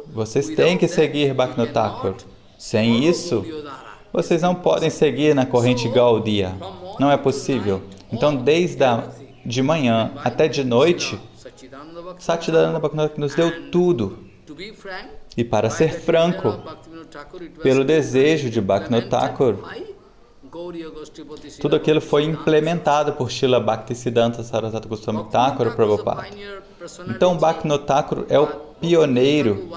vocês têm que seguir Bhaktivinoda Thakur. Sem isso, vocês não podem seguir na corrente Gaudiya. Não é possível. Então, desde de manhã até de noite, Satchidananda Bhaktivinoda Thakur nos deu tudo. E para ser franco, pelo desejo de Bhaktivinoda Thakur, tudo aquilo foi implementado por Srila Bhaktisiddhanta Saraswati Goswami Thakur, Prabhupada. Então, Bhaktivinoda Thakur é o pioneiro.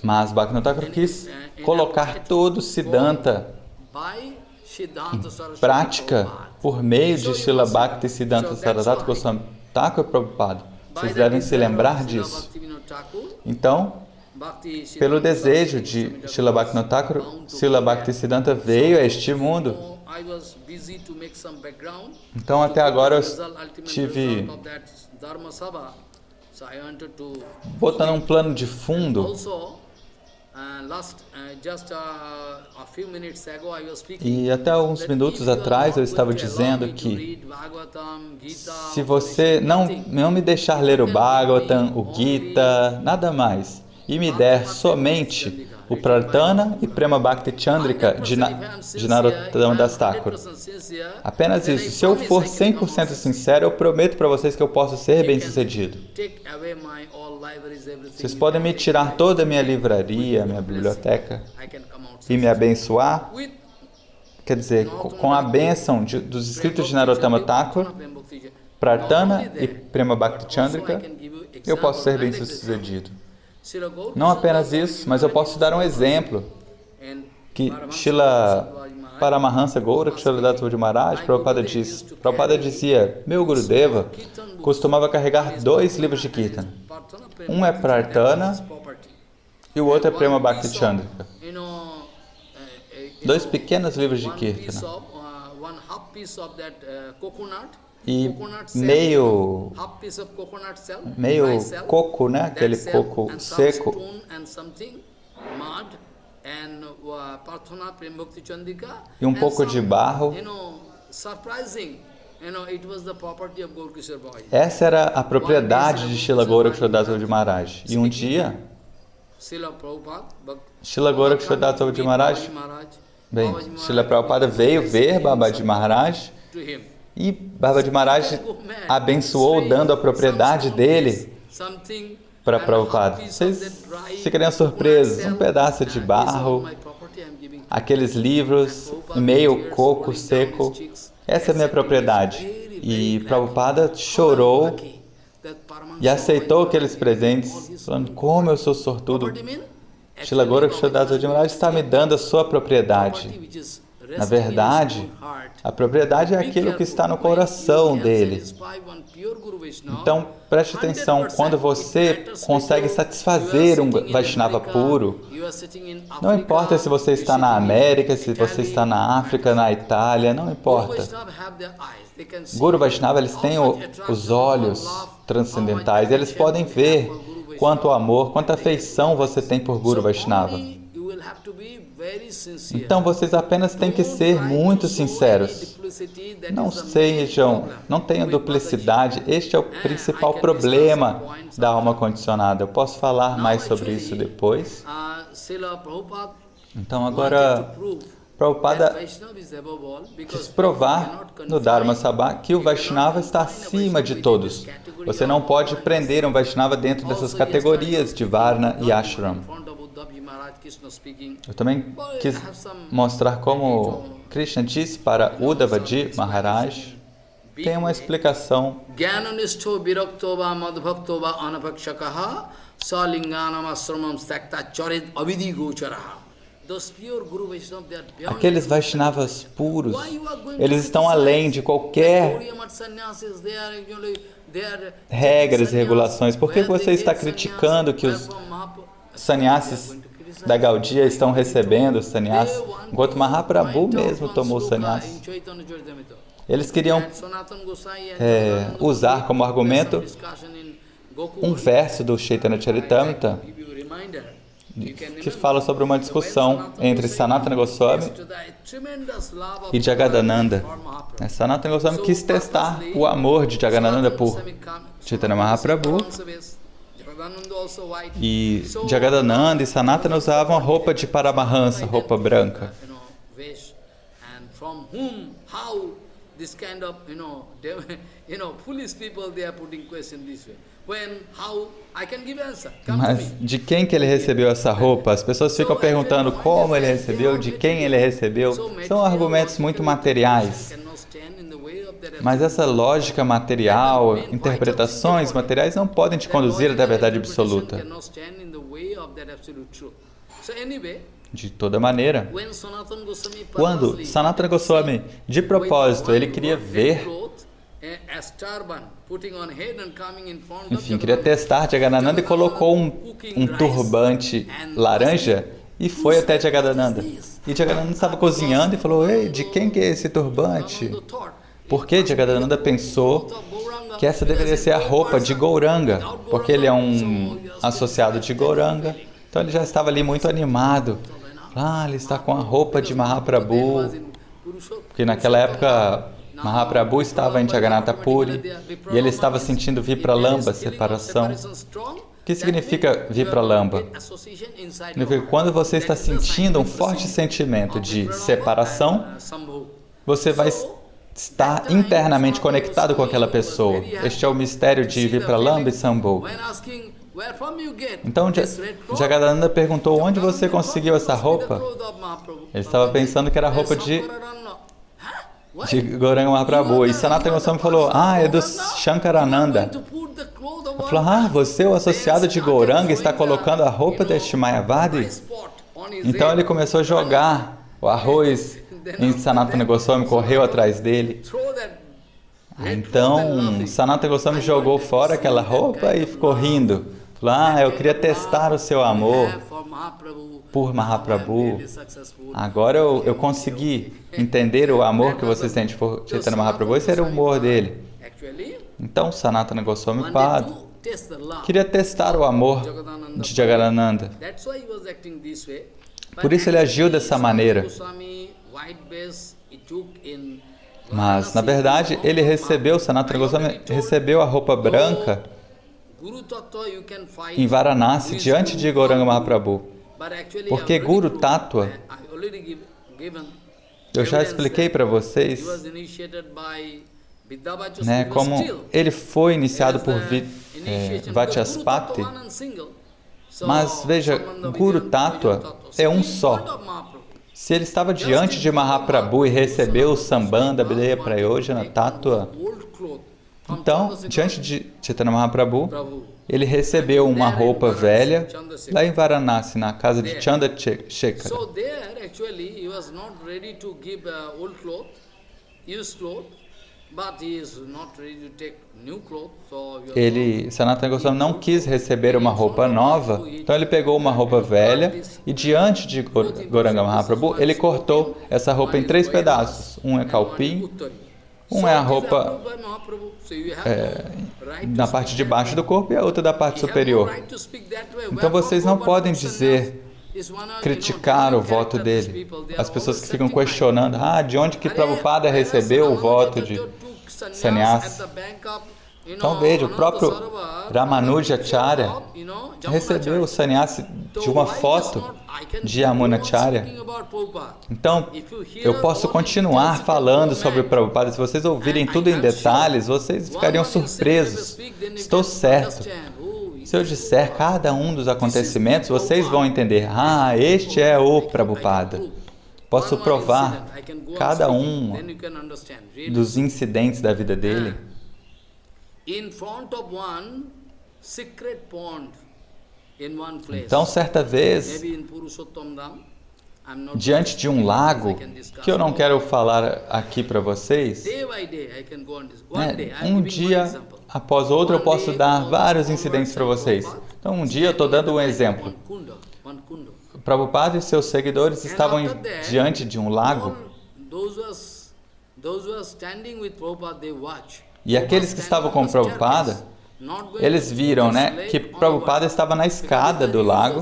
Mas Bhaktivinoda Thakur quis colocar todo o Siddhanta em prática por meio de Srila Bhaktisiddhanta Saraswati Goswami Thakur, Prabhupada. Vocês devem se lembrar disso. Então, pelo desejo de Srila Bhaktivinoda Thakur, Srila Bhaktisiddhanta veio a este mundo. Então, até agora eu estive botando um plano de fundo. E até uns minutos atrás eu estava dizendo que se você não me deixar ler o Bhagavatam, o Gita, nada mais, e me der somente o Prarthana e Prema Bhakti Chandrika de Narottama Das Thakur. Apenas isso. Se eu for 100% sincero, eu prometo para vocês que eu posso ser bem-sucedido. Vocês podem me tirar toda a minha livraria, minha biblioteca e me abençoar. Quer dizer, com a bênção dos escritos de Narottama Thakur, Prarthana e Prema Bhakti Chandrika, eu posso ser bem-sucedido. Não apenas isso, mas eu posso dar um exemplo que Srila Paramahansa Gauraksharadasa Maharaj, Prabhupada dizia, meu Gurudeva costumava carregar 2 livros de Kirtana. Um é Prarthana e o outro é Prema Bhakti Chandrika. 2 pequenos livros de Kirtana. E meio coco, né? Aquele coco seco. E um pouco de barro. Essa era a propriedade de Srila Gauraksharadasa Maharaj. E um dia, Srila Gauraksharadasa Maharaj, Srila Prabhupada veio ver Babaji Maharaj e Babaji Maharaj abençoou dando a propriedade dele para Prabhupada. Vocês ficariam surpresos. Um pedaço de barro, aqueles livros, meio coco seco. Essa é a minha propriedade. E Prabhupada chorou e aceitou aqueles presentes, falando, como eu sou sortudo. Shila Gorakshadasaji Maharaj está me dando a sua propriedade. Na verdade, a propriedade é aquilo que está no coração dele. Então, preste atenção, quando você consegue satisfazer um Vaishnava puro, não importa se você está na América, se você está na África, na Itália, não importa. Guru Vaishnava, eles têm os olhos transcendentais, eles podem ver quanto amor, quanta afeição você tem por Guru Vaishnava. Então, vocês apenas têm que ser muito sinceros. Não tenham duplicidade. Este é o principal problema da alma condicionada. Eu posso falar mais sobre isso depois. Então, agora, Prabhupada quis provar no Dharma Sabha que o Vaishnava está acima de todos. Você não pode prender um Vaishnava dentro dessas categorias de Varna e Ashram. Eu também quis mostrar como Krishna disse para Uddhavaji Maharaj. Tem uma explicação. Aqueles Vaishnavas puros, eles estão além de qualquer regras e regulações. Por que você está criticando que os sannyasis da Gaudiya estão recebendo os sannyasis? Enquanto Mahaprabhu mesmo tomou sannyas. Eles queriam usar como argumento um verso do Chaitanya Charitamrita que fala sobre uma discussão entre Sanatana Goswami e Jagadananda. Sanatana Goswami quis testar o amor de Jagadananda por Chaitanya Mahaprabhu. E Jagadananda e Sanatana usavam a roupa de Paramahansa, roupa branca. Mas de quem que ele recebeu essa roupa? As pessoas ficam perguntando como ele recebeu, de quem ele recebeu. São argumentos muito materiais. Mas essa lógica material, interpretações materiais não podem te conduzir até a verdade absoluta. De toda maneira, quando Sanatana Goswami, de propósito, ele queria ver, enfim, queria testar Jagadananda e colocou um turbante laranja e foi até Jagadananda. E Jagadananda estava cozinhando e falou: "Ei, de quem que é esse turbante?" Porque Jagadananda pensou que essa deveria ser a roupa de Gauranga, porque ele é um associado de Gauranga. Então ele já estava ali muito animado. Ele está com a roupa de Mahaprabhu, porque naquela época Mahaprabhu estava em Jagannatha Puri e ele estava sentindo Vipralamba, separação. O que significa Vipralamba? Significa que quando você está sentindo um forte sentimento de separação, você vai estar internamente conectado com aquela pessoa. Este é o mistério de Vipralamba e Sambho. Então, Jagadananda perguntou: onde você conseguiu essa roupa? Ele estava pensando que era a roupa de Gauranga Mahaprabhu. E Sanatana Goswami falou: é do Shankarananda. Ele falou: você, o associado de Gauranga, está colocando a roupa deste Mayavadi? Então ele começou a jogar o arroz em Sanatana Goswami, correu atrás dele. Então Sanatana Goswami jogou fora aquela roupa e ficou rindo. Falou: eu queria testar o seu amor por Mahaprabhu. Agora eu consegui entender o amor que vocês têm por Chaitanya Mahaprabhu. Esse era o humor dele. Então Sanatana Goswami Pad queria testar o amor de Jagadananda. Por isso ele agiu dessa maneira. Mas, na verdade, ele recebeu, Sanatana Goswami recebeu a roupa branca em Varanasi, diante de Gauranga Mahaprabhu. Porque Guru Tattva, eu já expliquei para vocês, como ele foi iniciado por Vachaspati. Mas veja, Guru Tattva é um só. Se ele estava diante de Mahaprabhu e recebeu o Sambandha, Abhideya Prayojana Tattva, Então, diante de Chaitanya Mahaprabhu, ele recebeu uma roupa velha lá em Varanasi, na casa de Chandrasekhara. So there actually he was not ready to give old cloth, used cloth, but he is not ready to take new cloth. So Sanatana Goswami não quis receber uma roupa nova, então ele pegou uma roupa velha e diante de Gauranga Mahaprabhu, ele cortou essa roupa em 3 pedaços. Um é kalpim, um é a roupa na parte de baixo do corpo e a outra da parte superior. Então vocês não podem criticar o voto dele. As pessoas que ficam questionando, de onde que Prabhupada recebeu o voto de sannyasa? Então veja, o próprio Ramanujacharya recebeu o sannyasa de uma foto de Yamunacharya. Então, eu posso continuar falando sobre o Prabhupada. Se vocês ouvirem tudo em detalhes, vocês ficariam surpresos. Estou certo. Se eu disser cada um dos acontecimentos, vocês vão entender. Este é o Prabhupada. Posso provar cada um dos incidentes da vida dele. Então, certa vez, diante de um lago, que eu não quero falar aqui para vocês, um dia após outro eu posso dar vários incidentes para vocês. Então, um dia eu estou dando um exemplo. Prabhupada e seus seguidores estavam diante de um lago. E aqueles que estavam com Prabhupada, eles viram, que Prabhupada estava na escada do lago,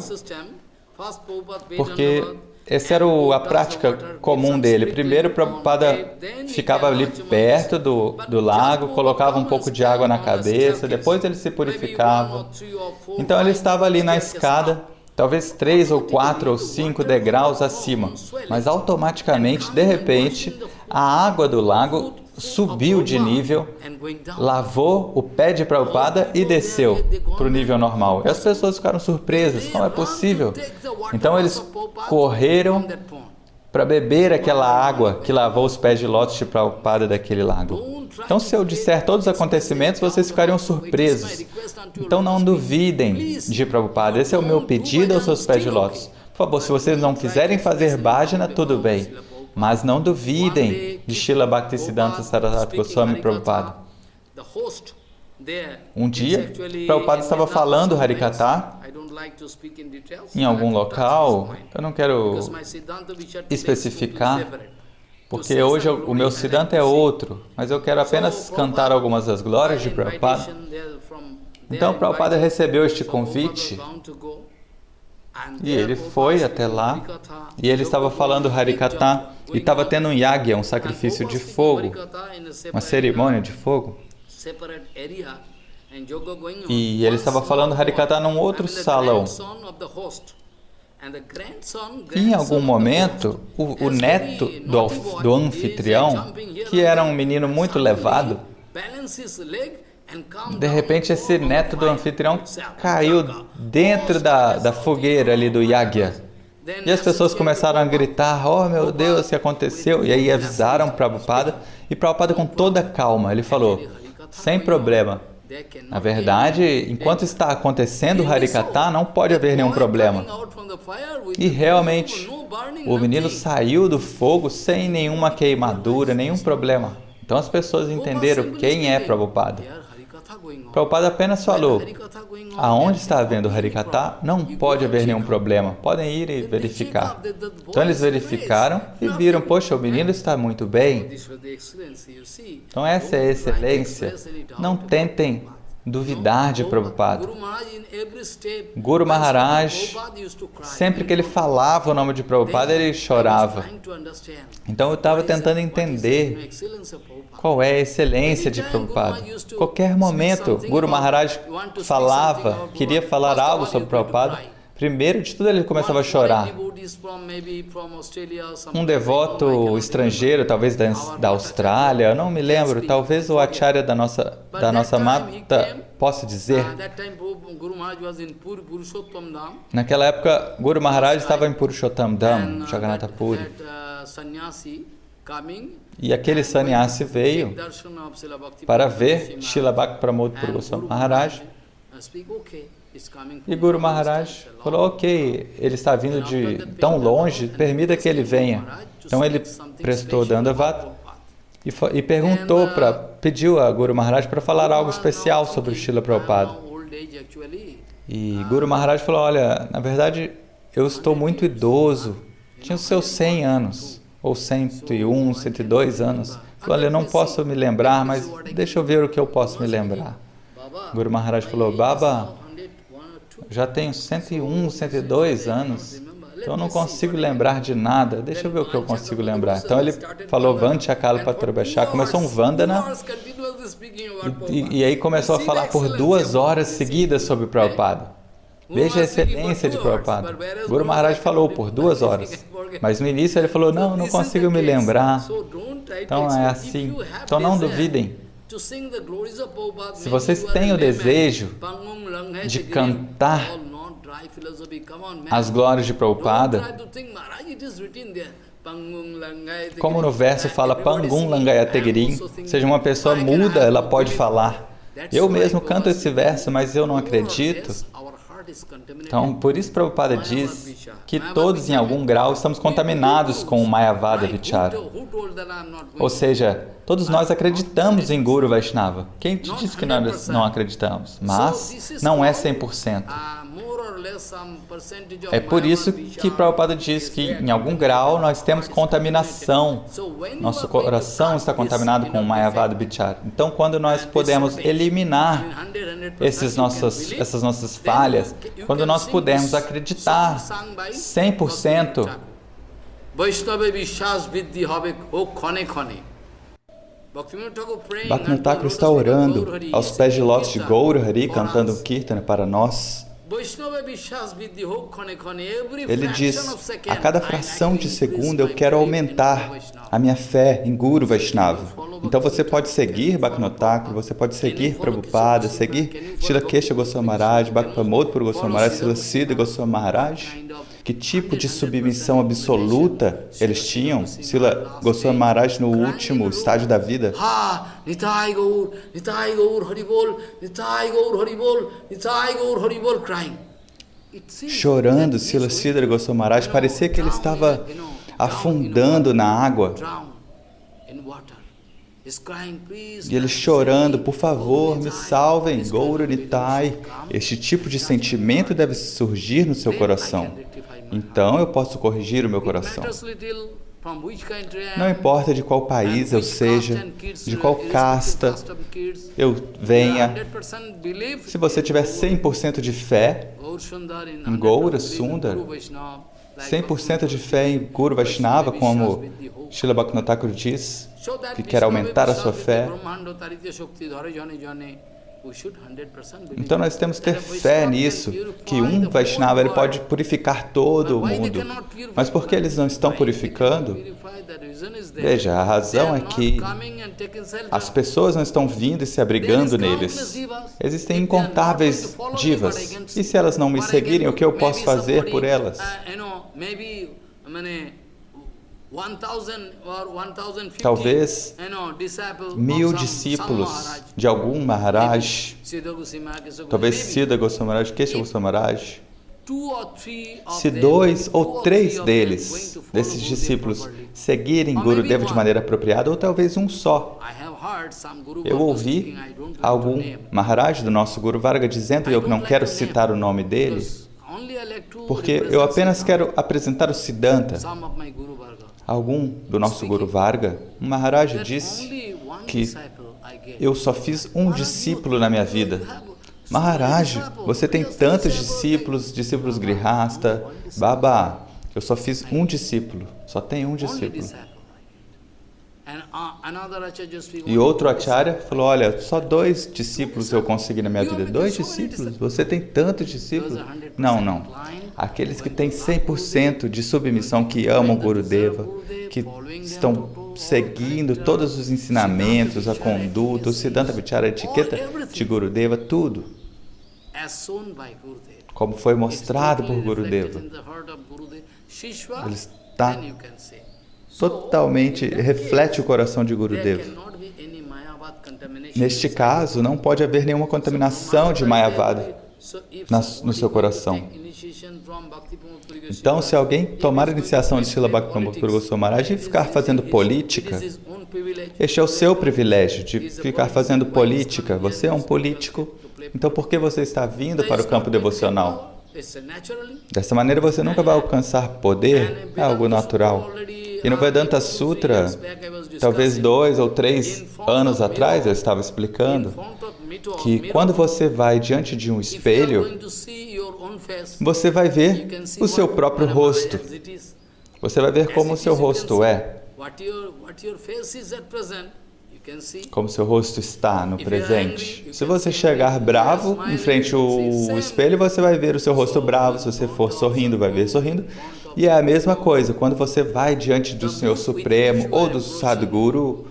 porque essa era a prática comum dele. Primeiro, Prabhupada ficava ali perto do lago, colocava um pouco de água na cabeça, depois ele se purificava. Então ele estava ali na escada, talvez 3 ou 4 ou 5 degraus acima, mas automaticamente, de repente, a água do lago subiu de nível, lavou o pé de Prabhupada e desceu para o nível normal. E as pessoas ficaram surpresas, como é possível? Então eles correram para beber aquela água que lavou os pés de lótus de Prabhupada daquele lago. Então, se eu disser todos os acontecimentos, vocês ficariam surpresos. Então, não duvidem de Prabhupada. Esse é o meu pedido aos seus pés de lótus. Por favor, se vocês não quiserem fazer bhajana, tudo bem. Mas não duvidem de Srila Bhaktisiddhanta Saraswati Goswami Prabhupada. Um dia, Prabhupada estava falando Harikatha em algum local. Eu não quero especificar, porque hoje o meu Siddhanta é outro, mas eu quero apenas cantar algumas das glórias de Prabhupada. Então, Prabhupada recebeu este convite e ele foi até lá e ele estava falando Harikatha e estava tendo um yagya, um sacrifício de fogo, uma cerimônia de fogo. E ele estava falando Harikatha num outro salão. E em algum momento, o neto do anfitrião, que era um menino muito levado, de repente esse neto do anfitrião caiu dentro da fogueira ali do yagya. E as pessoas começaram a gritar, oh meu Deus, o que aconteceu? E aí avisaram Prabhupada, e Prabhupada com toda calma, ele falou, sem problema. Na verdade, enquanto está acontecendo o Harikatha, não pode haver nenhum problema. E realmente, o menino saiu do fogo sem nenhuma queimadura, nenhum problema. Então as pessoas entenderam quem é Prabhupada. Prabhupada apenas falou, aonde está havendo Harikatha, não pode haver nenhum problema. Podem ir e verificar. Então eles verificaram e viram, poxa, o menino está muito bem. Então essa é a excelência. Não tentem duvidar de Prabhupada. Guru Maharaj, sempre que ele falava o nome de Prabhupada, ele chorava. Então eu estava tentando entender qual é a excelência de Prabhupada. Qualquer momento, Guru Maharaj falava, queria falar algo sobre Prabhupada, primeiro de tudo ele começava a chorar. Um devoto estrangeiro, talvez da Austrália, eu não me lembro, talvez o acharya da nossa mata possa dizer. Naquela época, Guru Maharaj estava em Purushottam Dham, Jagannath Puri. E aquele sannyasi veio para ver Srila Bhakti Purva Goswami Maharaj. E Guru Maharaj falou, ok, ele está vindo de tão longe, permita que ele venha. Então ele prestou Dandavat e pediu a Guru Maharaj para falar algo especial sobre o Srila Prabhupada. E Guru Maharaj falou, olha, na verdade eu estou muito idoso, tinha os seus 100 anos, ou 101, 102 anos. Falou, olha, eu não posso me lembrar, mas deixa eu ver o que eu posso me lembrar. Guru Maharaj falou, Baba, já tenho 101, 102 anos, então eu não consigo lembrar de nada, deixa eu ver o que eu consigo lembrar. Então ele falou, Vanchakalpatarubhasha, começou um Vandana, e aí começou a falar por 2 horas seguidas sobre Prabhupada. Veja a excelência de Prabhupada. Guru Maharaj falou por 2 horas, mas no início ele falou, não consigo me lembrar. Então é assim, então não duvidem. Se vocês têm o desejo de cantar as glórias de Prabhupada, como no verso fala Pangum Langayategirim, seja uma pessoa muda, ela pode falar. Eu mesmo canto esse verso, mas eu não acredito. Então, por isso Prabhupada diz que todos em algum grau estamos contaminados com o Mayavada Vichara. Ou seja, todos nós acreditamos em Guru Vaishnava. Quem te disse que nós não acreditamos? Mas não é 100%. É por isso que Prabhupada diz que em algum grau nós temos contaminação. Nosso coração está contaminado com o Mayavada Vichara. Então, quando nós podemos eliminar essas nossas falhas, quando nós pudermos acreditar 100%, Bhaktivinoda Thakur está orando aos pés de lótus de Gaura Hari, cantando o Kirtana para nós. Ele diz, a cada fração de segundo eu quero aumentar a minha fé em Guru Vaishnava. Então você pode seguir Bhaktivinoda Thakur, você pode seguir Prabhupada, seguir Srila Kesha Goswami Maharaj, Bhaktivinoda Purva Goswami Maharaj, Srila Siddha Goswami Maharaj. Que tipo de submissão absoluta eles tinham? Srila Goswami Maharaj no último estágio da vida. Nitai Gaur, Haribol, Nitai Gaur, Haribol, Nitai Gaur, Haribol, crying. Chorando, Srila Siddha Goswami Maharaj, parecia que ele estava afundando na água. E ele chorando, por favor, me salvem, Gaura Nitai. Este tipo de sentimento deve surgir no seu coração. Então eu posso corrigir o meu coração. Não importa de qual país eu seja, de qual casta eu venha, se você tiver 100% de fé em Gaura Sundar, 100% de fé em Guru Vaishnava, como Srila Bhaktivinoda Thakur diz, que quer aumentar a sua fé. Então nós temos que ter fé nisso, que um Vaishnava ele pode purificar todo o mundo. Mas por que eles não estão purificando? Veja, a razão é que as pessoas não estão vindo e se abrigando neles. Existem incontáveis divas. E se elas não me seguirem, o que eu posso fazer por elas? Talvez 1000 discípulos de algum Maharaj, talvez Siddha Goswami Maharaj, Kesha Goswami Maharaj, se 2 ou 3 desses discípulos seguirem Gurudeva de maneira apropriada, ou talvez um só. Eu ouvi algum Maharaj do nosso Guru Varga dizendo, e eu não quero citar o nome dele, porque eu apenas quero apresentar o Siddhanta. Algum do nosso Guru Varga, um Maharaj disse que eu só fiz um discípulo na minha vida. Maharaj, você tem tantos discípulos Grihasta, Baba, eu só fiz um discípulo, só tem um discípulo. E outro Acharya falou, olha, só 2 discípulos eu consegui na minha vida. 2 discípulos? Você tem tantos discípulos? Não. Aqueles que têm 100% de submissão, que amam Gurudeva, que estão seguindo todos os ensinamentos, a conduta, o Siddhanta Vichara, a etiqueta de Gurudeva, tudo. Como foi mostrado por Gurudeva. Ele está totalmente reflete o coração de Gurudeva. Neste caso, não pode haver nenhuma contaminação de Mayavada no seu coração. Então, se alguém tomar a iniciação de Srila Bhaktivinoda Thakur Goswami Maharaj e ficar fazendo política, este é o seu privilégio de ficar fazendo política. Você é um político, então por que você está vindo para o campo devocional? Dessa maneira você nunca vai alcançar poder, é algo natural. E no Vedanta Sutra, talvez 2 ou 3 anos atrás, eu estava explicando que quando você vai diante de um espelho, você vai ver o seu próprio rosto. Você vai ver como o seu rosto é. Como seu rosto está no presente. Se você chegar bravo em frente ao espelho, você vai ver o seu rosto bravo. Se você for sorrindo, vai ver sorrindo. E é a mesma coisa, quando você vai diante do Senhor Supremo ou do Sadguru,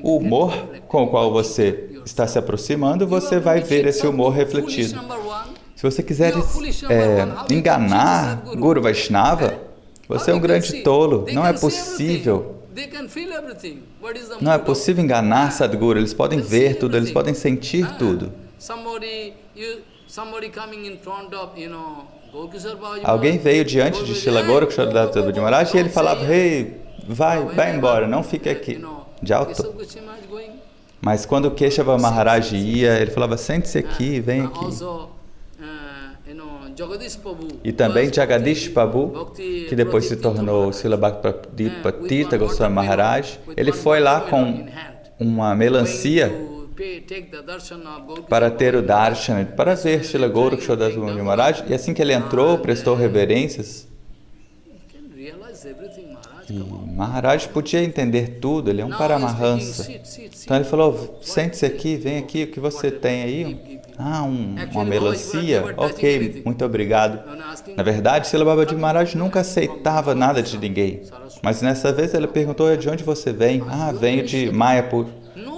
o humor com o qual você está se aproximando, você vai ver esse humor refletido. Se você quiser enganar Guru Vaishnava, você é um grande tolo. Não é possível. Não é possível enganar Sadguru. Eles podem ver tudo, eles podem sentir tudo. Alguém veio diante de Srila Gorakishora Das Prabhuji Maharaj e ele falava: "Hey, vai embora, não fique aqui." De alto. Mas quando Keshava Maharaj ia, ele falava: "Sente-se aqui, vem aqui." E também Jagadish Prabhu, que depois se tornou Srila Bhaktivedanta Tirtha Goswami Maharaj, ele foi lá com uma melancia para ter o darshan, para ver Srila Gorakishora Das Prabhuji Maharaj, e assim que ele entrou, prestou reverências. E Maharaj podia entender tudo, ele é um Paramahansa. Então ele falou: "Sente-se aqui, vem aqui, o que você tem aí?" Uma melancia? Ok, muito obrigado. Na verdade, Srila Babaji Maharaj nunca aceitava nada de ninguém. Mas nessa vez ele perguntou: "De onde você vem?" "Venho de Mayapur."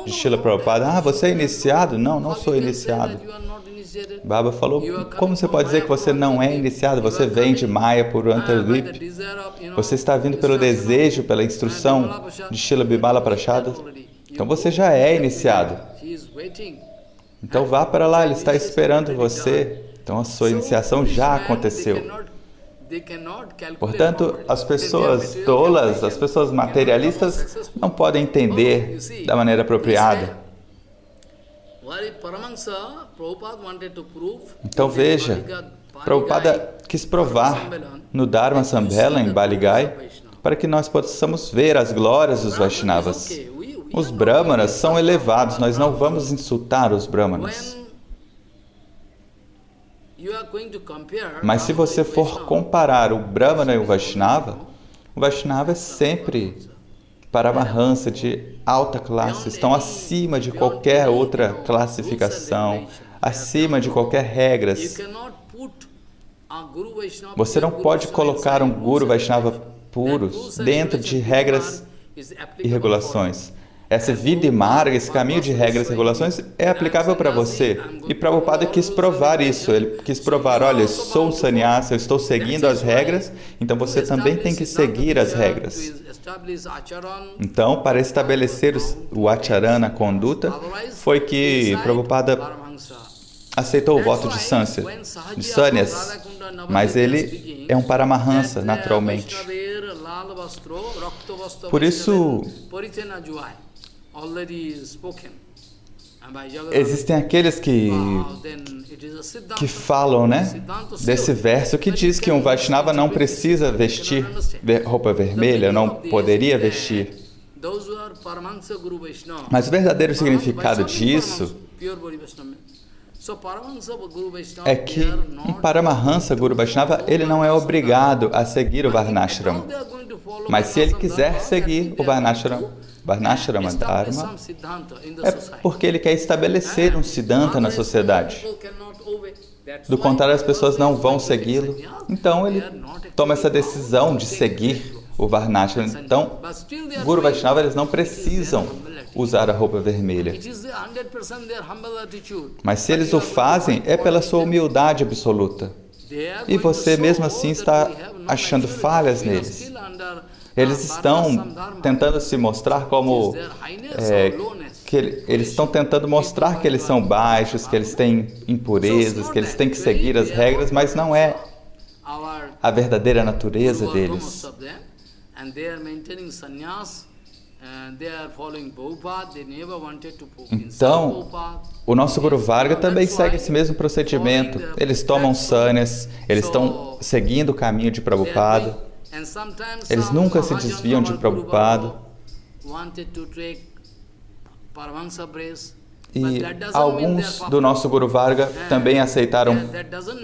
De Srila Prabhupada: "Você é iniciado?" Não sou iniciado." Baba falou: "Como você pode dizer que você não é iniciado? Você vem de Mayapur, Antardvip. Você está vindo pelo desejo, pela instrução de Srila Bimala Prachada. Então você já é iniciado. Então vá para lá, ele está esperando você. Então a sua iniciação já aconteceu." Portanto, as pessoas tolas, as pessoas materialistas não podem entender da maneira apropriada. Então veja, Prabhupada quis provar no Dharma Sambhela em Baligai para que nós possamos ver as glórias dos Vaishnavas. Os Brahmanas são elevados, nós não vamos insultar os Brahmanas. Mas se você for comparar o Brahmana e o Vaishnava é sempre Paramahansa, de alta classe, estão acima de qualquer outra classificação, acima de qualquer regras. Você não pode colocar um Guru Vaishnava puros dentro de regras e regulações. Essa vida e marga, esse caminho de regras e regulações é aplicável para você. E Prabhupada quis provar isso. Ele quis provar: olha, eu sou um sannyasa, eu estou seguindo as regras, então você também tem que seguir as regras. Então, para estabelecer o acharana, a conduta, foi que Prabhupada aceitou o voto de sannyas, mas ele é um Paramahansa, naturalmente. Por isso, existem aqueles que falam, desse verso que diz que um Vaishnava não precisa vestir roupa vermelha, não poderia vestir. Mas o verdadeiro significado disso é que um Paramahansa Guru Vaishnava, ele não é obrigado a seguir o Varnashrama. Mas se ele quiser seguir o Varnashrama Dharma, é porque ele quer estabelecer um Siddhanta na sociedade. Do contrário, as pessoas não vão segui-lo. Então, ele toma essa decisão de seguir o Varnashrama. Então, Guru Vaishnava, eles não precisam usar a roupa vermelha. Mas se eles o fazem, é pela sua humildade absoluta. E você mesmo assim está achando falhas neles. Eles estão tentando se mostrar como eles estão tentando mostrar que eles são baixos, que eles têm impurezas, que eles têm que seguir as regras, mas não é a verdadeira natureza deles. Então, o nosso Guru Varga também segue esse mesmo procedimento. Eles tomam sannyas, eles estão seguindo o caminho de Prabhupada, eles nunca se desviam de Prabhupada. E alguns do nosso Guru Varga também aceitaram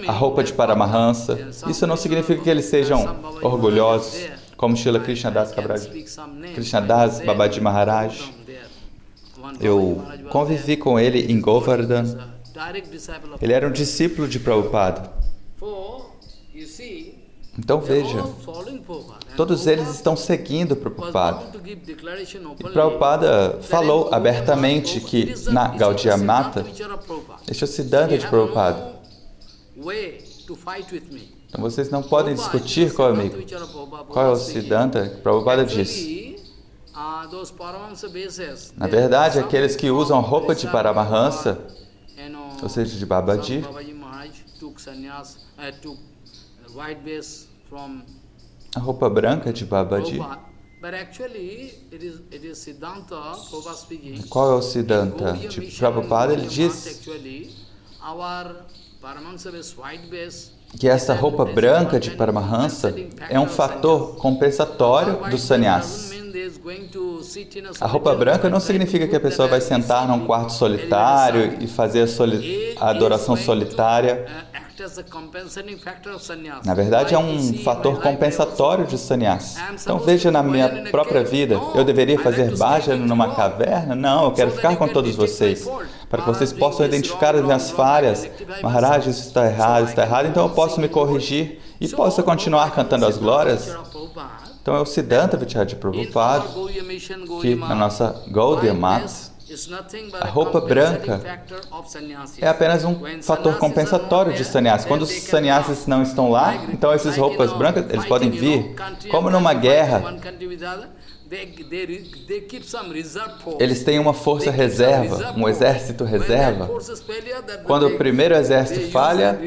a roupa de Paramahansa. Isso não significa que eles sejam orgulhosos, como Srila Krishnadas Babaji Maharaj. Eu convivi com ele em Govardhan. Ele era um discípulo de Prabhupada. Então veja, todos eles estão seguindo Prabhupada. E Prabhupada falou abertamente que na Gaudiya Mata, este é o Siddhanta de Prabhupada. Então vocês não podem discutir comigo. Qual é o Siddhanta que Prabhupada disse? Na verdade, aqueles que usam roupa de Paramahansa, ou seja, de Babaji, a roupa branca de Babaji. Qual é o Siddhanta de Prabhupada? Ele diz que essa roupa branca de Paramahansa é um fator compensatório do sannyas. A roupa branca não significa que a pessoa vai sentar num quarto solitário e fazer a adoração solitária. Na verdade, é um fator compensatório de sannyas. Então veja, na minha própria vida, eu deveria fazer bhajan numa caverna? Não, eu quero ficar com todos vocês, para que vocês possam identificar as minhas falhas. Maharaj, isso está errado, então eu posso me corrigir e posso continuar cantando as glórias. Então é o Siddhanta Vichara Prabhupada, que na nossa Gaudiya Mata, a roupa branca é apenas um fator compensatório de sannyas. Quando os sannyasis não estão lá, então essas roupas brancas, eles podem vir, como numa guerra. Eles têm uma força reserva, um exército reserva. Quando o primeiro exército falha,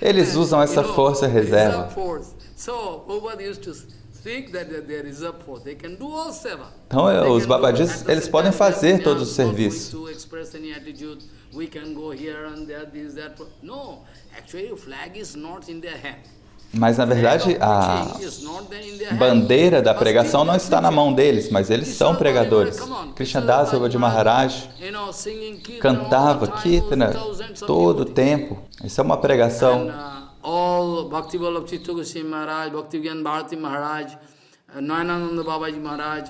eles usam essa força reserva. Então, os Babajis, eles podem fazer todo o serviço. Mas, na verdade, a bandeira da pregação não está na mão deles, mas eles são pregadores. Krishnadas Babaji Maharaj cantava Kirtana todo o tempo. Isso é uma pregação. All Bhakti Vallabh Chitta Goswami Maharaj, Bhakti Gyan Bharati Maharaj, Nayanananda Babaji Maharaj,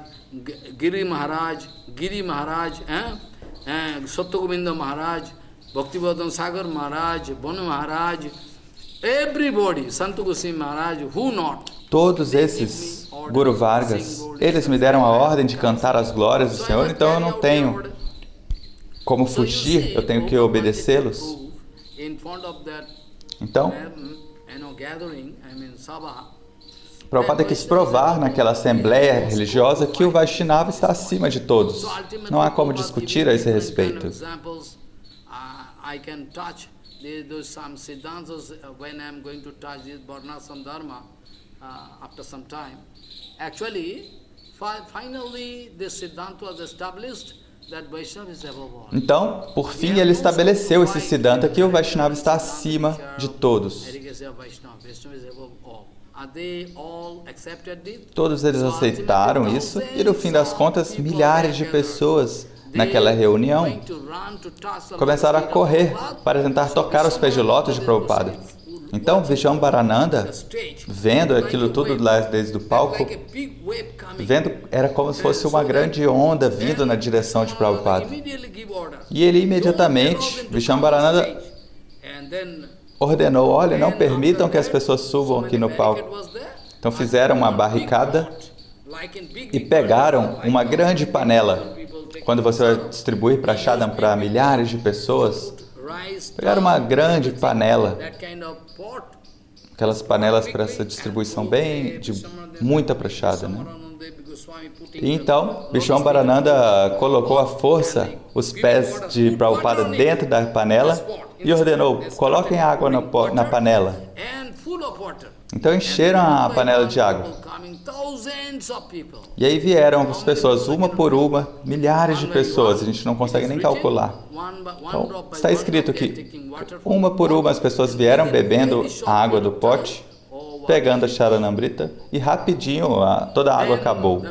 Giri Maharaj, Satya Govinda Maharaj, Bhakti Vedanta Sagar Maharaj, Bonu Maharaj, everybody, Santa Goswami Maharaj, who not? Todos esses Guru Vargas, eles me deram a ordem de cantar as glórias do Senhor, então eu não tenho como fugir, eu tenho que obedecê-los. Então, Prabhupada quis provar naquela assembleia religiosa que o Vaishnava está acima de todos. Não há como discutir a esse respeito. Então, por fim, ele estabeleceu esse Siddhanta que o Vaishnava está acima de todos. Todos eles aceitaram isso e, no fim das contas, milhares de pessoas naquela reunião começaram a correr para tentar tocar os pés de lótus de Prabhupada. Então, Vishwambarananda, vendo aquilo tudo lá desde o palco, era como se fosse uma grande onda vindo na direção de Prabhupada. E ele imediatamente, Vishwambarananda, ordenou, olha, não permitam que as pessoas subam aqui no palco. Então fizeram uma barricada e pegaram uma grande panela. Quando você vai distribuir prashadam para milhares de pessoas, pegaram uma grande panela. Aquelas panelas para essa distribuição bem de muita prashada, né? E então, Vishwambarananda colocou à força os pés de Prabhupada dentro da panela e ordenou, coloquem água na panela. Então encheram a panela de água. E aí vieram as pessoas, uma por uma, milhares de pessoas, a gente não consegue nem calcular. Então, está escrito que uma por uma as pessoas vieram bebendo a água do pote, pegando a Charanamrita, e rapidinho toda a água acabou.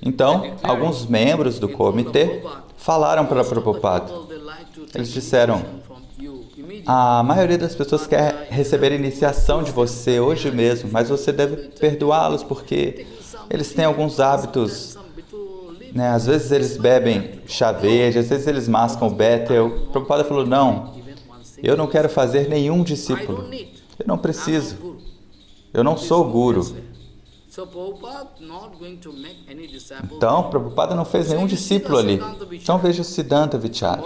Então, alguns membros do comitê falaram para Prabhupada. Eles disseram, a maioria das pessoas quer receber iniciação de você hoje mesmo, mas você deve perdoá-los porque eles têm alguns hábitos, né? Às vezes eles bebem chá verde, às vezes eles mascam o Betel. Prabhupada falou, não, eu não quero fazer nenhum discípulo, eu não preciso, eu não sou guru. Então, Prabhupada não fez nenhum discípulo ali. Então veja o Siddhanta Vichara.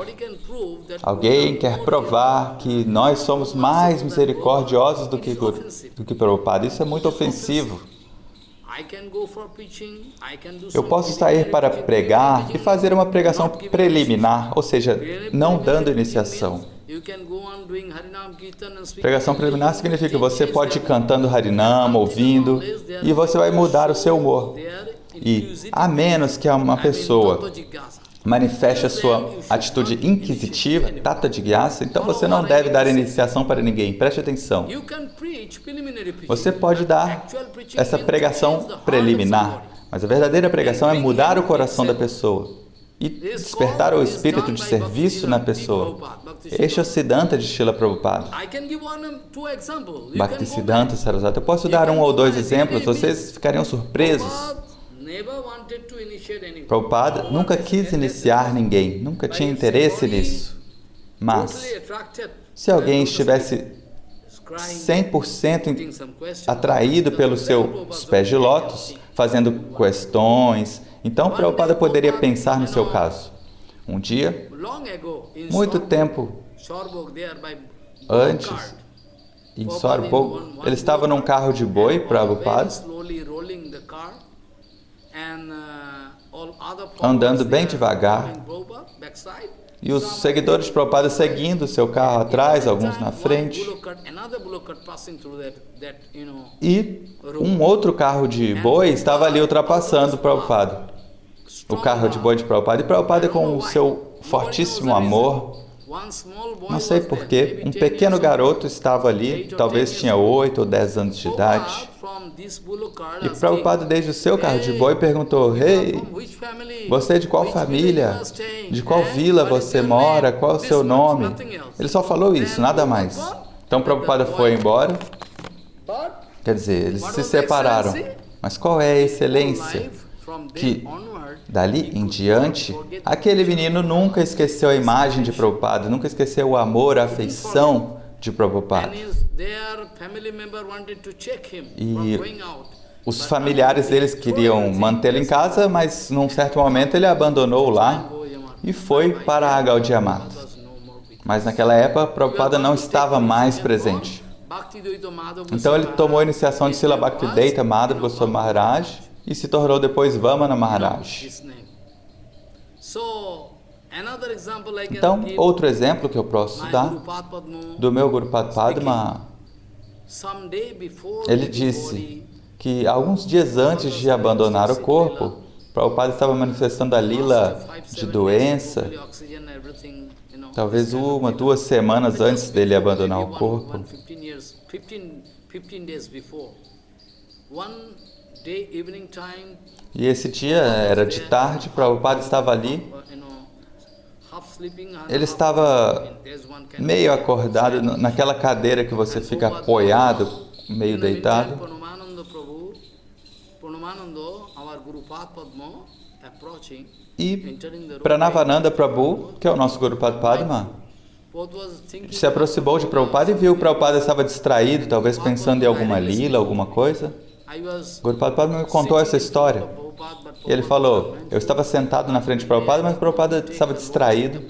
Alguém quer provar que nós somos mais misericordiosos do que Prabhupada. Isso é muito ofensivo. Eu posso sair para pregar e fazer uma pregação preliminar, ou seja, não dando iniciação. Pregação preliminar significa que você pode ir cantando Harinam, ouvindo, e você vai mudar o seu humor. E, a menos que uma pessoa manifeste a sua atitude inquisitiva, Tata Jigyasa, então você não deve dar iniciação para ninguém. Preste atenção. Você pode dar essa pregação preliminar, mas a verdadeira pregação é mudar o coração da pessoa e despertar o espírito de serviço na pessoa. Este é o Siddhanta de Srila Prabhupada. Bhaktisiddhanta Sarasvati. Eu posso dar um ou dois exemplos, vocês ficariam surpresos. Prabhupada nunca quis iniciar ninguém, nunca tinha interesse nisso. Mas, se alguém estivesse 100% atraído pelos seus pés de lótus, fazendo questões, então Prabhupada poderia pensar no seu caso. Um dia, muito tempo antes, em Sorbog, ele estava num carro de boi, Prabhupada, andando bem devagar, e os seguidores de Prabhupada seguindo o seu carro atrás, alguns na frente. E um outro carro de boi estava ali ultrapassando Prabhupada. O carro de boi de Prabhupada. E Prabhupada, com o seu fortíssimo amor, não sei porquê, um pequeno garoto estava ali, talvez tinha 8 ou 10 anos de idade. E Prabhupada, desde o seu carro de boi, perguntou, Ei, você é de qual família? De qual vila você mora? Qual é o seu nome? Ele só falou isso, nada mais. Então Prabhupada foi embora. Quer dizer, eles se separaram. Mas qual é a excelência? Que dali em diante, aquele menino nunca esqueceu a imagem de Prabhupada, nunca esqueceu o amor, a afeição de Prabhupada. E os familiares deles queriam mantê-lo em casa, mas num certo momento ele abandonou lá e foi para a Gaudiya Mata. Mas naquela época, Prabhupada não estava mais presente. Então ele tomou a iniciação de Srila Bhaktivedanta Madhava Goswami Maharaj e se tornou depois Vamana Maharaj. Então, outro exemplo que eu posso dar do meu Guru Padma, ele disse que alguns dias antes de abandonar o corpo, Prabhupada estava manifestando a lila de doença, talvez 1, 2 semanas antes dele abandonar o corpo. E esse dia era de tarde, Prabhupada estava ali, ele estava meio acordado, naquela cadeira que você fica apoiado, meio deitado. E Pranavananda Prabhu, que é o nosso Guru Padma, se aproximou de Prabhupada e viu que Prabhupada estava distraído, talvez pensando em alguma lila, alguma coisa. Guru Padma me contou essa história. E ele falou, eu estava sentado na frente de Prabhupada, mas Prabhupada estava distraído.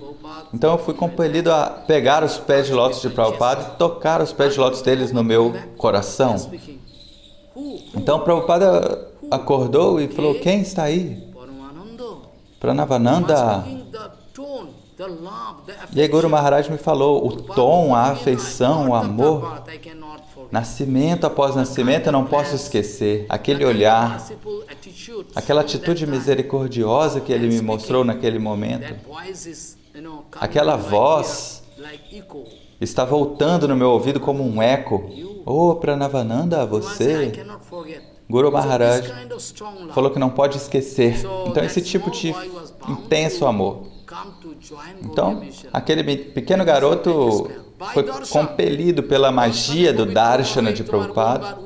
Então eu fui compelido a pegar os pés de lótus de Prabhupada e tocar os pés de lótus deles no meu coração. Então Prabhupada acordou e falou, quem está aí? Pranavananda. E aí Guru Maharaj me falou, o tom, a afeição, o amor, nascimento após nascimento, eu não posso esquecer. Aquele olhar, aquela atitude misericordiosa que ele me mostrou naquele momento. Aquela voz está voltando no meu ouvido como um eco. Oh, Pranavananda, você... Guru Maharaj falou que não pode esquecer. Então, esse tipo de intenso amor. Então, aquele pequeno garoto foi compelido pela magia do Darshana de Prabhupada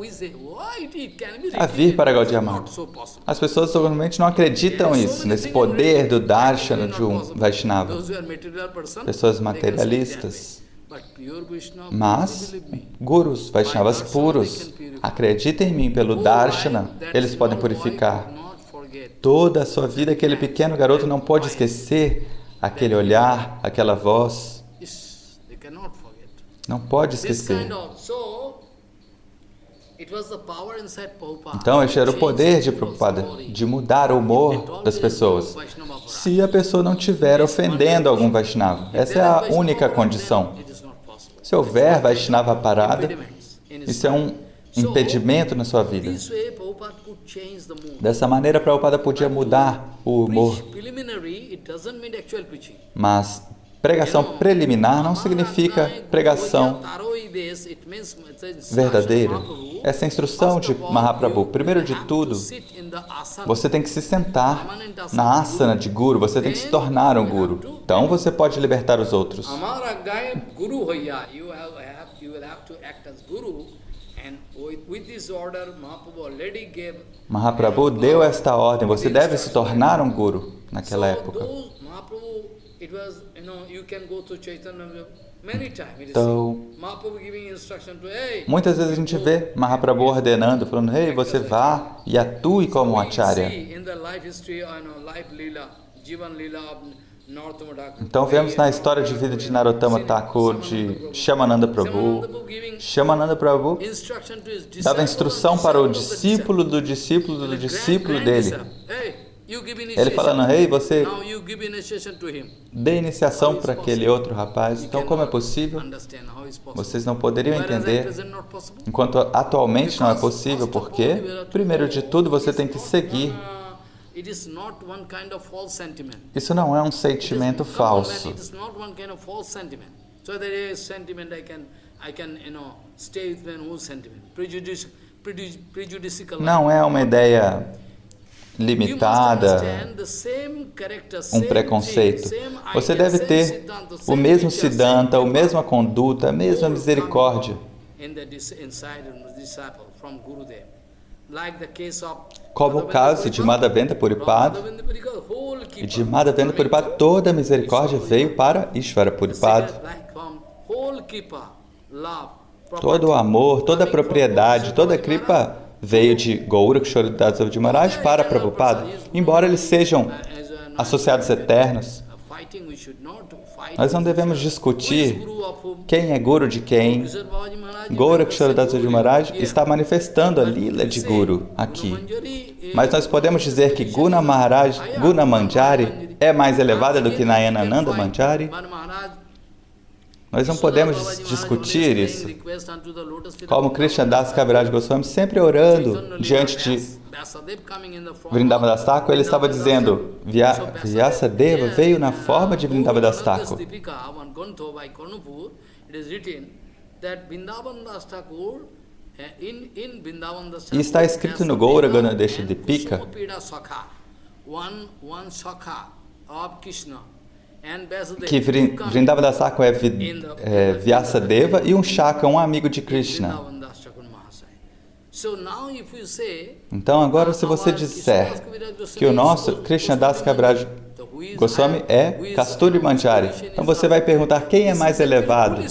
a vir para Gaudiya Math. As pessoas normalmente não acreditam nisso, nesse poder do Darshana de um Vaishnava. Pessoas materialistas. Mas, gurus, Vaishnavas puros, acreditem em mim, pelo Darshana, eles podem purificar toda a sua vida. Aquele pequeno garoto não pode esquecer aquele olhar, aquela voz. Não pode esquecer. Então, este era o poder de Prabhupada, de mudar o humor das pessoas. Se a pessoa não estiver ofendendo algum Vaishnava, essa é a única condição. Se houver Vaishnava parada, isso é um impedimento na sua vida. Dessa maneira, Prabhupada podia mudar o humor. Mas pregação preliminar não significa pregação verdadeira. Essa instrução de Mahaprabhu, primeiro de tudo, você tem que se sentar na asana de Guru, você tem que se tornar um Guru. Então você pode libertar os outros. Mahaprabhu deu esta ordem, você deve se tornar um Guru naquela época. Então, muitas vezes a gente vê Mahaprabhu ordenando, falando, ei, você vá e atue como um acharya. Então vemos na história de vida de Narottama Thakur, de Shyamananda Prabhu. Shyamananda Prabhu dava instrução para o discípulo do discípulo do discípulo dele. Ele falando, ei, você dê iniciação para aquele outro rapaz. Então, como é possível? Vocês não poderiam entender, enquanto atualmente não é possível, porque, primeiro de tudo, você tem que seguir. Isso não é um sentimento falso. Não é uma ideia limitada, um preconceito. Você deve ter o mesmo Siddhanta, a mesma conduta, a mesma misericórdia. Como o caso de Madhavendra Puripada. E de Madhavendra Puripada, toda a misericórdia veio para Ishvara Puripada. Todo o amor, toda a propriedade, toda a kripa veio de Gaura Kishora Das Devji Maharaj para Prabhupada. Embora eles sejam associados eternos, nós não devemos discutir quem é Guru de quem. Gaura Kishora Das Devji Maharaj está manifestando a lila de Guru aqui. Mas nós podemos dizer que Guna Maharaj, Guna Manjari, é mais elevada do que Nayanananda Manjari? Nós não podemos discutir isso. Como Krishna Das Kaviraj Goswami, sempre orando diante de Vrindavan Das Thakur, ele estava dizendo, Vyasadeva veio na forma de Vrindavan Das Thakur. E está escrito no Gaura Ganadesha Dipika que Vrindavan Das Thakur é Vyasadeva e um Shaka, um amigo de Krishna. Então agora se você disser que o nosso Krishna Das Kaviraj Goswami é Kasturi Manjari, então você vai perguntar quem é mais elevado.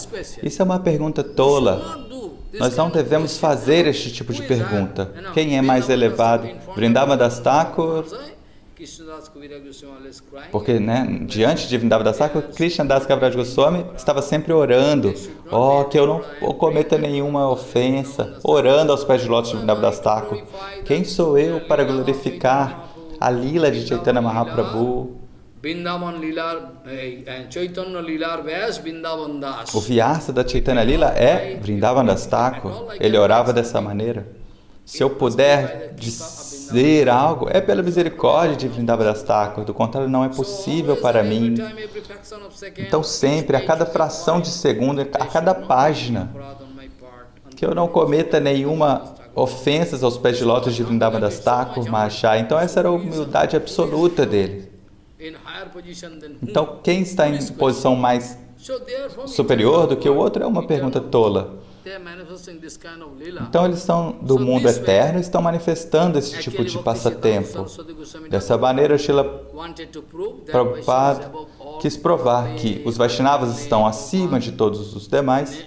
Isso é uma pergunta tola. Nós não devemos fazer este tipo de pergunta. Quem é mais elevado? Vrindavan Das Thakur Krishnadas Kaviraj Goswami always crying. Porque, né, diante de Vrindavan Thakur, Krishnadas Kaviraj Goswami estava sempre orando, que eu não cometa nenhuma ofensa, orando aos pés de lótus de Vrindavan Thakur. Quem sou eu para glorificar a lila de Chaitanya Mahaprabhu? Vrindavan Lilar, Chaitanya Lilar Vyas Vrindavan Das. O Vyasa da Chaitanya Lila é Vrindavan Das Thakur. Ele orava dessa maneira. Se eu puder dizer algo, é pela misericórdia de Vrindavan Das Thakur. Do contrário, não é possível para mim. Então sempre, a cada fração de segundo, a cada página, que eu não cometa nenhuma ofensas aos pés de lótus de Vrindavan Das Thakur Mahashaya. Então essa era a humildade absoluta dele. Então quem está em posição mais superior do que o outro é uma pergunta tola. Então eles são do mundo eterno e estão manifestando esse tipo de passatempo. Dessa maneira, Srila Prabhupada quis provar que os Vaishnavas estão acima de todos os demais.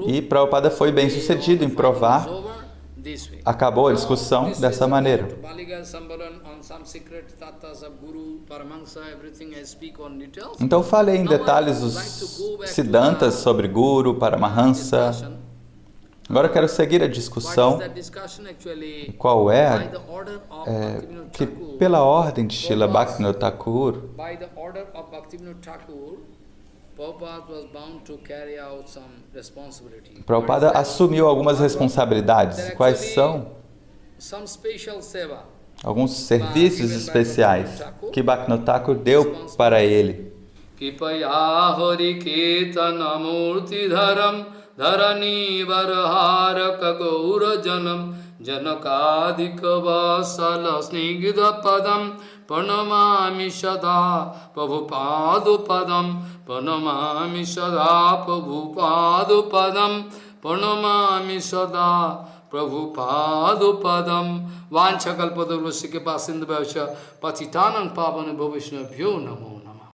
E Prabhupada foi bem sucedido em provar. Acabou a discussão dessa maneira. Então falei em detalhes os Siddhantas sobre Guru, Paramahansa. Agora quero seguir a discussão. Qual é que pela ordem de Srila Bhaktivinoda Thakur, Prabhupada assumiu algumas responsabilidades. Quais são? Alguns serviços especiais que Bhaktivinoda Thakur deu para ele. Dharani varharaka gaura janam janakadika vasala snigdha padam pranamami sada prabhupadu padam pranamami sada prabhupadu padam pranamami sada prabhupadu padam vanchakalpadurvasya ke pasinda bhavasya patitanam pavana bhavishnabhyo namo